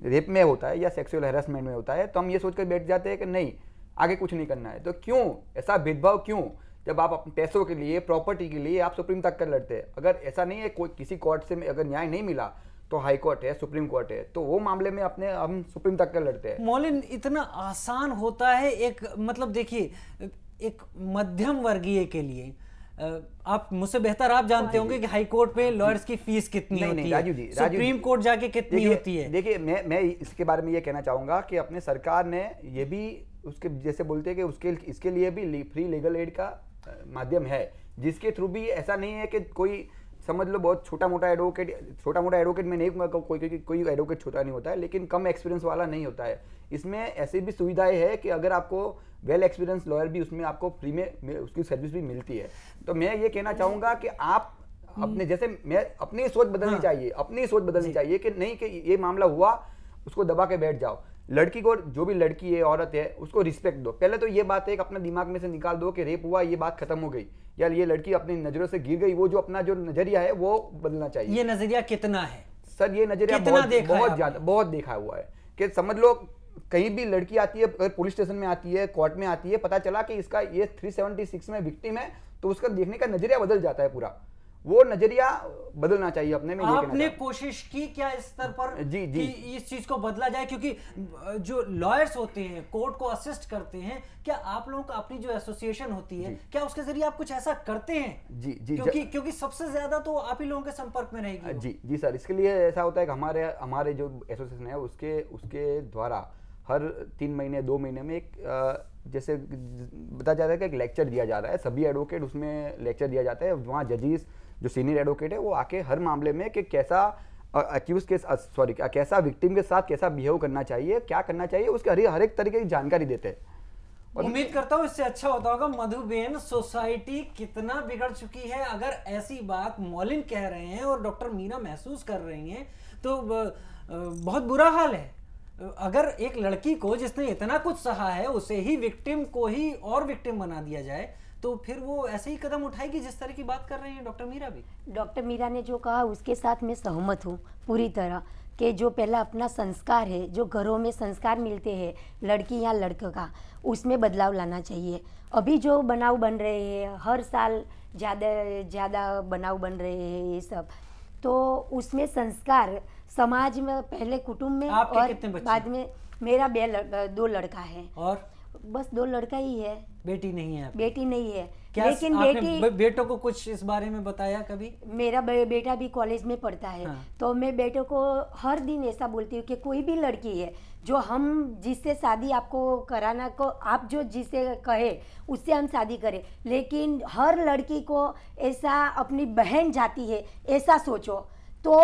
रेप में होता है या सेक्सुअल हैरेसमेंट में होता है तो हम ये सोच कर बैठ जाते हैं कि नहीं आगे कुछ नहीं करना है। तो क्यों ऐसा भेदभाव, क्यों? जब आप अपने पैसों के लिए, प्रॉपर्टी के लिए आप सुप्रीम तक कर लड़ते हैं। अगर ऐसा नहीं है, कोई किसी कोर्ट से अगर न्याय नहीं मिला तो हाई कोर्ट है, सुप्रीम कोर्ट है, तो वो मामले में हम सुप्रीम तक कर लड़ते हैं। मौलिन, इतना आसान होता है एक, मतलब देखिए एक मध्यम वर्गीय के लिए, आप मुझसे बेहतर आप जानते होंगे कि हाई कोर्ट में लॉयर्स की फीस कितनी होती है, सुप्रीम कोर्ट जाके कितनी होती है। देखिए मैं इसके बारे में ये कहना चाहूंगा कि अपने सरकार ने ये भी उसके जैसे बोलते हैं कि इसके लिए भी फ्री लीगल एड का माध्यम है, जिसके थ्रू भी ऐसा नहीं है कि कोई समझ लो बहुत छोटा मोटा एडवोकेट में नहीं, कोई एडवोकेट छोटा नहीं होता है, लेकिन कम एक्सपीरियंस वाला नहीं होता है। इसमें ऐसी भी सुविधाएं है कि अगर आपको वेल एक्सपीरियंस लॉयर भी उसमें आपको फ्री में उसकी सर्विस भी मिलती है। तो मैं ये कहना चाहूंगा कि आप अपने जैसे अपनी सोच बदलनी चाहिए, अपनी सोच बदलनी चाहिए कि नहीं कि ये मामला हुआ उसको दबा के बैठ जाओ। लड़की को, जो भी लड़की है, औरत है, उसको रिस्पेक्ट दो। पहले तो ये बात है कि अपने दिमाग में से निकाल दो कि रेप हुआ, ये बात खत्म हो गई, या ये लड़की अपनी नजरों से गिर गई, वो जो अपना जो नजरिया है वो बदलना चाहिए। ये नजरिया कितना है सर? ये नजरिया बहुत ज्यादा, बहुत देखा हुआ है कि समझ लो कहीं भी लड़की आती है, अगर पुलिस स्टेशन में आती है, कोर्ट में आती है, पता चला कि इसका ये 376 में विक्टिम है, तो उसका देखने का नजरिया बदल जाता है पूरा। वो नजरिया बदलना चाहिए अपने में। आपने कोशिश की क्या इस स्तर पर जी कि इस चीज को बदला जाए? क्योंकि जो लॉयर्स होते हैं, कोर्ट को असिस्ट करते हैं, क्या आप लोगों का अपनी जो एसोसिएशन होती है, क्या उसके जरिए आप कुछ ऐसा करते हैं? जी क्योंकि सबसे ज्यादा तो आप ही लोगों के संपर्क में रहेगी। जी सर, इसके लिए ऐसा होता है कि हमारे जो एसोसिएशन है उसके द्वारा हर 3 महीने 2 महीने में एक जैसे बताया जाता है कि एक लेक्चर दिया जा रहा है, सभी एडवोकेट उसमें लेक्चर दिया जाता है। वहाँ जजेस जो सीनियर एडवोकेट है वो आके हर मामले में कि कैसा कैसा विक्टिम के साथ कैसा बिहेव करना चाहिए, क्या करना चाहिए, उसके हर एक तरीके की जानकारी देते हैं। उम्मीद करता हूँ इससे अच्छा होता होगा। मधुबेन, सोसाइटी कितना बिगड़ चुकी है। अगर ऐसी बात मौलिन कह रहे हैं और डॉक्टर मीना महसूस कर रही हैं तो बहुत बुरा हाल है। अगर एक लड़की को जिसने इतना कुछ सहा है उसे ही विक्टिम को ही और विक्टिम बना दिया जाए तो फिर वो ऐसे ही कदम उठाएगी जिस तरह की बात कर रहे हैं डॉक्टर मीरा भी। डॉक्टर मीरा ने जो कहा उसके साथ मैं सहमत हूँ पूरी तरह कि जो पहला अपना संस्कार है, जो घरों में संस्कार मिलते हैं लड़की या लड़के का, उसमें बदलाव लाना चाहिए। अभी जो बनाव बन रहे हैं, हर साल ज़्यादा बनाव बन रहे हैं ये सब, तो उसमें संस्कार समाज में पहले कुटुंब में और बाद में मेरा 2 लड़का है और बस 2 लड़का ही है, बेटी नहीं है। बेटी नहीं है। क्या लेकिन बेटी बेटों को कुछ इस बारे में बताया कभी? मेरा बेटा भी कॉलेज में पढ़ता है। हाँ। तो मैं बेटे को हर दिन ऐसा बोलती हूँ कि कोई भी लड़की है जो हम जिससे शादी आपको कराना को आप जो जिसे कहे उससे हम शादी करें, लेकिन हर लड़की को ऐसा अपनी बहन जाती है ऐसा सोचो तो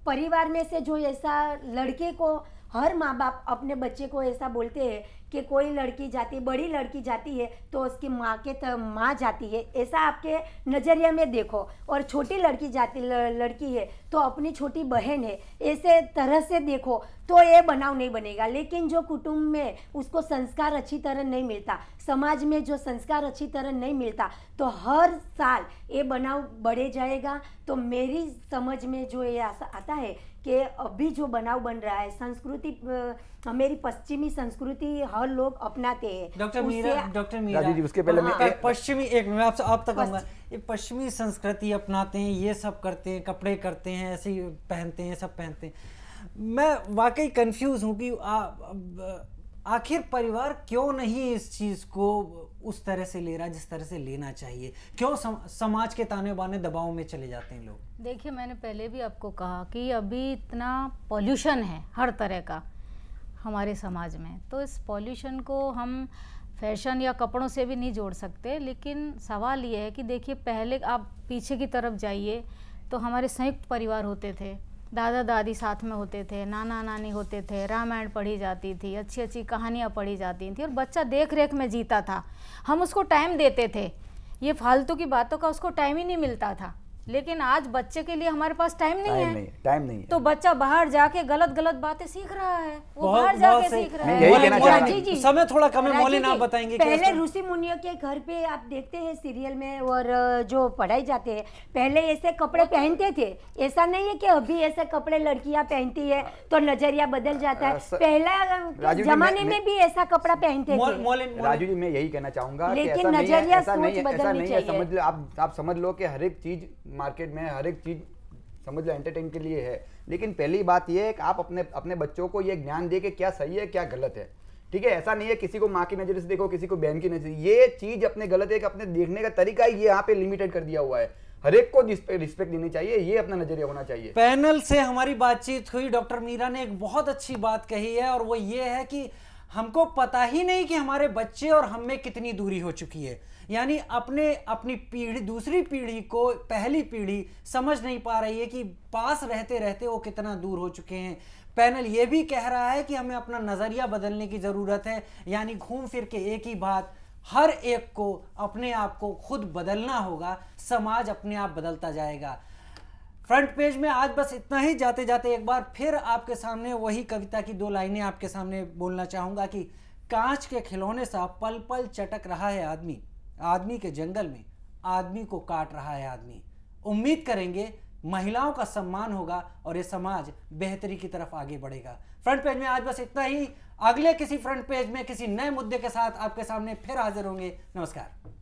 परिवार में से जो ऐसा लड़के को, हर माँ बाप अपने बच्चे को ऐसा बोलते हैं कि कोई लड़की जाती, बड़ी लड़की जाती है तो उसकी माँ के माँ जाती है, ऐसा आपके नज़रिए में देखो, और छोटी लड़की जाती लड़की है तो अपनी छोटी बहन है, ऐसे तरह से देखो तो ये बनाव नहीं बनेगा। लेकिन जो कुटुंब में उसको संस्कार अच्छी तरह नहीं मिलता, समाज में जो संस्कार अच्छी तरह नहीं मिलता, तो हर साल ये बनाव बढ़े जाएगा। तो मेरी समझ में जो ये आता है कि अभी जो बनाव बन रहा है, संस्कृति हमारी पश्चिमी संस्कृति हर लोग अपनाते हैं। डॉक्टर मीरा राजू जी, उसके पहले मैं पश्चिमी, एक मैं आपसे आप तक आऊंगा, ये पश्चिमी संस्कृति अपनाते हैं, ये सब करते हैं, कपड़े करते हैं, ऐसे ही पहनते हैं, सब पहनते हैं। मैं वाकई कंफ्यूज हूँ कि आखिर परिवार क्यों नहीं इस चीज़ को उस तरह से ले रहा जिस तरह से लेना चाहिए? क्यों समाज के ताने बाने दबाव में चले जाते हैं लोग? देखिए, मैंने पहले भी आपको कहा कि अभी इतना पॉल्यूशन है हर तरह का हमारे समाज में, तो इस पॉल्यूशन को हम फैशन या कपड़ों से भी नहीं जोड़ सकते। लेकिन सवाल ये है कि देखिए, पहले आप पीछे की तरफ जाइए तो हमारे संयुक्त परिवार होते थे, दादा दादी साथ में होते थे, नाना नानी होते थे, रामायण पढ़ी जाती थी, अच्छी अच्छी कहानियाँ पढ़ी जाती थी और बच्चा देख रेख में जीता था। हम उसको टाइम देते थे, ये फालतू की बातों का उसको टाइम ही नहीं मिलता था। लेकिन आज बच्चे के लिए हमारे पास टाइम नहीं है, तो बच्चा बाहर जाके गलत गलत बातें सीख रहा है, वो बाहर जाके सीख रहा है। समय थोड़ा कम है, मौलिन आप बताएंगे। पहले ऋषि मुनियों के घर पे आप देखते हैं सीरियल में और जो पढ़ाई जाते हैं, पहले ऐसे कपड़े पहनते थे। ऐसा नहीं है कि अभी ऐसे कपड़े लड़कियां पहनती है तो नजरिया बदल जाता है। पहला जमाने में भी ऐसा कपड़ा पहनते थे। राजू जी, मैं यही कहना चाहूंगा, लेकिन नजरिया सोच बदलनी चाहिए। समझ लो, आप समझ लो कि हर एक चीज मार्केट में, हर एक चीज समझ लो एंटरटेन के लिए है। लेकिन पहली बात यह है कि आप अपने बच्चों को ये ज्ञान दे कि क्या सही है क्या गलत है। ठीक है, ऐसा नहीं है किसी को माँ की नजर से देखो, किसी को बहन की नजर से। ये चीज अपने गलत है कि अपने देखने का तरीका ही यहाँ पे लिमिटेड कर दिया हुआ है। हर एक को रिस्पेक्ट देनी चाहिए, ये अपना नजरिया होना चाहिए। पैनल से हमारी बातचीत हुई, डॉक्टर मीरा ने एक बहुत अच्छी बात कही है, और वो ये है कि हमको पता ही नहीं कि हमारे बच्चे और हम में कितनी दूरी हो चुकी है। यानी अपनी पीढ़ी, दूसरी पीढ़ी को पहली पीढ़ी समझ नहीं पा रही है कि पास रहते रहते वो कितना दूर हो चुके हैं। पैनल ये भी कह रहा है कि हमें अपना नज़रिया बदलने की ज़रूरत है। यानी घूम फिर के एक ही बात, हर एक को अपने आप को खुद बदलना होगा, समाज अपने आप बदलता जाएगा। फ्रंट पेज में आज बस इतना ही। जाते जाते एक बार फिर आपके सामने वही कविता की 2 लाइनें आपके सामने बोलना चाहूँगा कि कांच के खिलौने सा पल पल चटक रहा है आदमी, आदमी के जंगल में आदमी को काट रहा है आदमी। उम्मीद करेंगे महिलाओं का सम्मान होगा और ये समाज बेहतरी की तरफ आगे बढ़ेगा। फ्रंट पेज में आज बस इतना ही। अगले किसी फ्रंट पेज में किसी नए मुद्दे के साथ आपके सामने फिर हाजिर होंगे। नमस्कार।